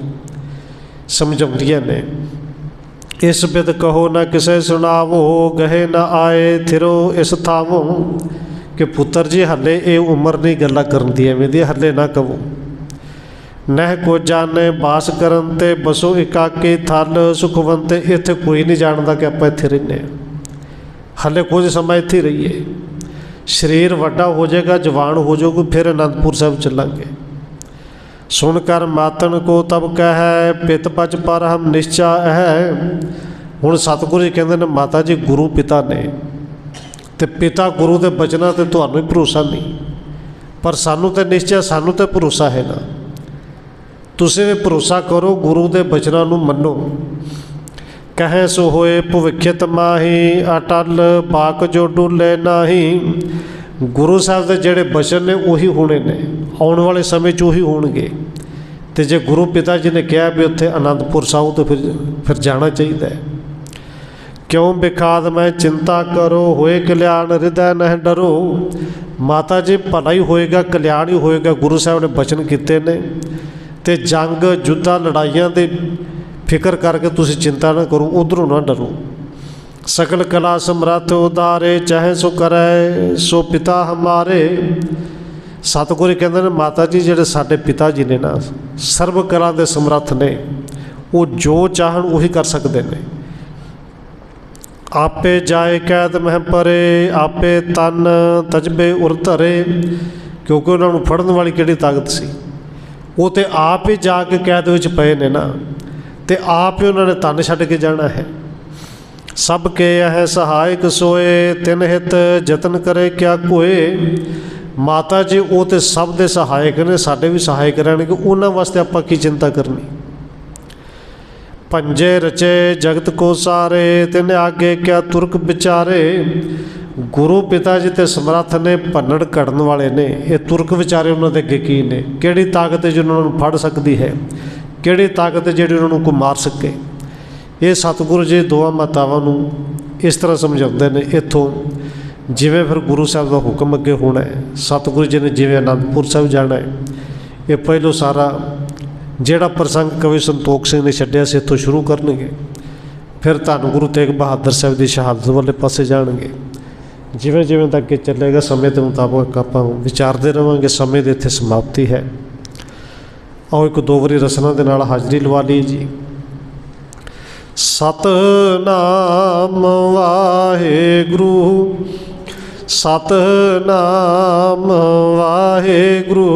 ਸਮਝਾਉਂਦੀਆਂ ਨੇ। ਇਸ ਬਿਦ ਕਹੋ ਨਾ ਕਿਸੇ ਸੁਣਾਵੋ, ਗਹੇ ਨਾ ਆਏ ਥਿਰੋ ਇਸ ਥਾਵੋ। ਕਿ ਪੁੱਤਰ ਜੀ ਹੱਲੇ ਇਹ ਉਮਰ ਨਹੀਂ ਗੱਲਾਂ ਕਰਨ ਦੀ, ਐਵੇਂ ਦੀ ਹੱਲੇ ਨਾ ਕਹੋ। ਨਹਿ ਕੋ ਜਾਣੇ ਬਾਸ ਕਰਨ ਤੇ ਬਸੋ ਇਕਾਕੇ ਥਲ ਸੁਖਵੰਤੇ। ਇੱਥੇ ਕੋਈ ਨਹੀਂ ਜਾਣਦਾ ਕਿ ਆਪਾਂ ਇੱਥੇ ਰਹਿੰਦੇ ਹਾਂ। ਹੱਲੇ ਕੁਝ ਸਮਾਂ ਇੱਥੇ ਹੀ ਰਹੀਏ, ਸਰੀਰ ਵੱਡਾ ਹੋ ਜਾਏਗਾ, ਜਵਾਨ ਹੋ ਜਾਊਗਾ, ਫਿਰ ਅਨੰਦਪੁਰ ਸਾਹਿਬ ਚੱਲਾਂਗੇ। ਸੁਣ ਕਰ ਮਾਤਨ ਕੋ ਤਬ ਕਹਿ, ਪਿਤ ਪਚ ਪਰ ਹਮ ਨਿਸ਼ਚਾ ਹੈ। ਹੁਣ ਸਤਿਗੁਰੂ ਜੀ ਕਹਿੰਦੇ ਨੇ ਮਾਤਾ ਜੀ ਗੁਰੂ ਪਿਤਾ ਨੇ, ਤੇ ਪਿਤਾ ਗੁਰੂ ਦੇ ਬਚਨਾਂ 'ਤੇ ਤੁਹਾਨੂੰ ਹੀ ਭਰੋਸਾ ਨਹੀਂ, ਪਰ ਸਾਨੂੰ ਤਾਂ ਨਿਸ਼ਚਾ, ਸਾਨੂੰ ਤਾਂ ਭਰੋਸਾ ਹੈ ਨਾ। ਤੁਸੀਂ ਵੀ ਭਰੋਸਾ ਕਰੋ, ਗੁਰੂ ਦੇ ਬਚਨਾਂ ਨੂੰ ਮੰਨੋ। ਕਹੇ ਸੋ ਹੋਏ ਭਵਿੱਖਿਤ ਮਾਹੀ, ਅਟਲ ਬਾਕ ਜੋ ਡੁੱਲੇ ਨਾਹੀ। ਗੁਰੂ ਸਾਹਿਬ ਦੇ ਜਿਹੜੇ ਬਚਨ ਨੇ ਉਹੀ ਹੋਣੇ ਨੇ, ਆਉਣ ਵਾਲੇ ਸਮੇਂ 'ਚ ਉਹੀ ਹੋਣਗੇ। ਤੇ ਜੇ ਗੁਰੂ ਪਿਤਾ ਜੀ ਨੇ ਕਿਹਾ ਵੀ ਉੱਥੇ ਆਨੰਦਪੁਰ ਸਾਹਿਬ ਤੋਂ ਫਿਰ ਜਾਣਾ ਚਾਹੀਦਾ ਹੈ। ਕਿਉਂ ਬਿਖਾਦ ਮੈਂ ਚਿੰਤਾ ਕਰੋ, ਹੋਏ ਕਲਿਆਣ ਹਿਰਦੈ ਨਹਿ ਡਰੋ। ਮਾਤਾ ਜੀ ਭਲਾ ਹੀ ਹੋਏਗਾ, ਕਲਿਆਣ ਹੀ ਹੋਏਗਾ। ਗੁਰੂ ਸਾਹਿਬ ਨੇ ਬਚਨ ਕੀਤੇ ਨੇ, ਤੇ ਜੰਗ ਯੁੱਧਾਂ ਲੜਾਈਆਂ ਦੇ ਫਿਕਰ ਕਰਕੇ ਤੁਸੀਂ ਚਿੰਤਾ ਨਾ ਕਰੋ, ਉੱਧਰੋਂ ਨਾ ਡਰੋ। ਸਕਲ ਕਲਾ ਸਮਰੱਥ ਉਦਾਰੇ, ਚਾਹੇ ਸੋ ਕਰੈ ਸੋ ਪਿਤਾ ਹਮਾਰੇ। ਸਤਿਗੁਰੂ ਕਹਿੰਦੇ ਨੇ ਮਾਤਾ ਜੀ ਜਿਹੜੇ ਸਾਡੇ ਪਿਤਾ ਜੀ ਨੇ ਨਾ, ਸਰਬ ਕਲਾ ਦੇ ਸਮਰੱਥ ਨੇ, ਉਹ ਜੋ ਚਾਹਣ ਉਹੀ ਕਰ ਸਕਦੇ ਨੇ। ਆਪੇ ਜਾਏ ਕੈਦ ਮਹਿ ਪਰੇ, ਆਪੇ ਤਨ ਤਜਬੇ ਉਰ ਧਰੇ। ਕਿਉਂਕਿ ਉਹਨਾਂ ਨੂੰ ਫੜਨ ਵਾਲੀ ਕਿਹੜੀ ਤਾਕਤ ਸੀ, ਉਹ ਤੇ ਆਪ ਹੀ ਜਾ ਕੇ ਕੈਦ ਵਿੱਚ ਪਏ ਨੇ ਨਾ, ਤੇ ਆਪ ਹੀ ਉਹਨਾਂ ਨੇ ਤਨ ਛੱਡ ਕੇ ਜਾਣਾ ਹੈ। ਸਭ ਕੇ ਹੈ ਸਹਾਇਕ ਸੋਏ, ਤਿਨ ਹਿਤ ਯਤਨ ਕਰੇ ਕਿਆ ਕੋਏ। ਮਾਤਾ ਜੀ ਉਹ ਤੇ ਸਭ ਦੇ ਸਹਾਇਕ ਨੇ, ਸਾਡੇ ਵੀ ਸਹਾਇਕ ਰਹਿਣਗੇ, ਉਹਨਾਂ ਵਾਸਤੇ ਆਪਾਂ ਕੀ ਚਿੰਤਾ ਕਰਨੀ। ਪੰਜੇ ਰਚੇ ਜਗਤ ਕੋ ਸਾਰੇ, ਤਿਨ ਆਗੇ ਕਿਆ ਤੁਰਕ ਵਿਚਾਰੇ। गुरु पिता जी ते समर्थ ने, भन्नड़ घड़न वाले ने। ये तुरक विचारे उन्होंने अगे की ने, किहड़ी ताकत है जिन्होंने फड़ सकती है, किहड़ी ताकत है जिहड़ी उन्होंने को मार सके। ये सतगुरु जी दोवां मातावां नूं इस तरह समझाते हैं। इत्थों जिवें फिर गुरु साहब का हुक्म अगे होना है, सतगुरु जी ने जिवें आनंदपुर साहब जाना है, ये पहलों सारा जिहड़ा प्रसंग कवि संतोख सिंह ने छड्डिया से इत्थों शुरू करनगे, फिर धन गुरु तेग बहादुर साहब की शहादत वाले पासे जाणगे। जिवें जिवें तक के चलेगा समय के मुताबिक आपां विचारते रहांगे। समय की इत्थे समाप्ति है। आओ एक दो बारी रसना के नाल हाज़री लवा ली जी। सतनाम वाहेगुरु, सतनाम वाहेगुरु,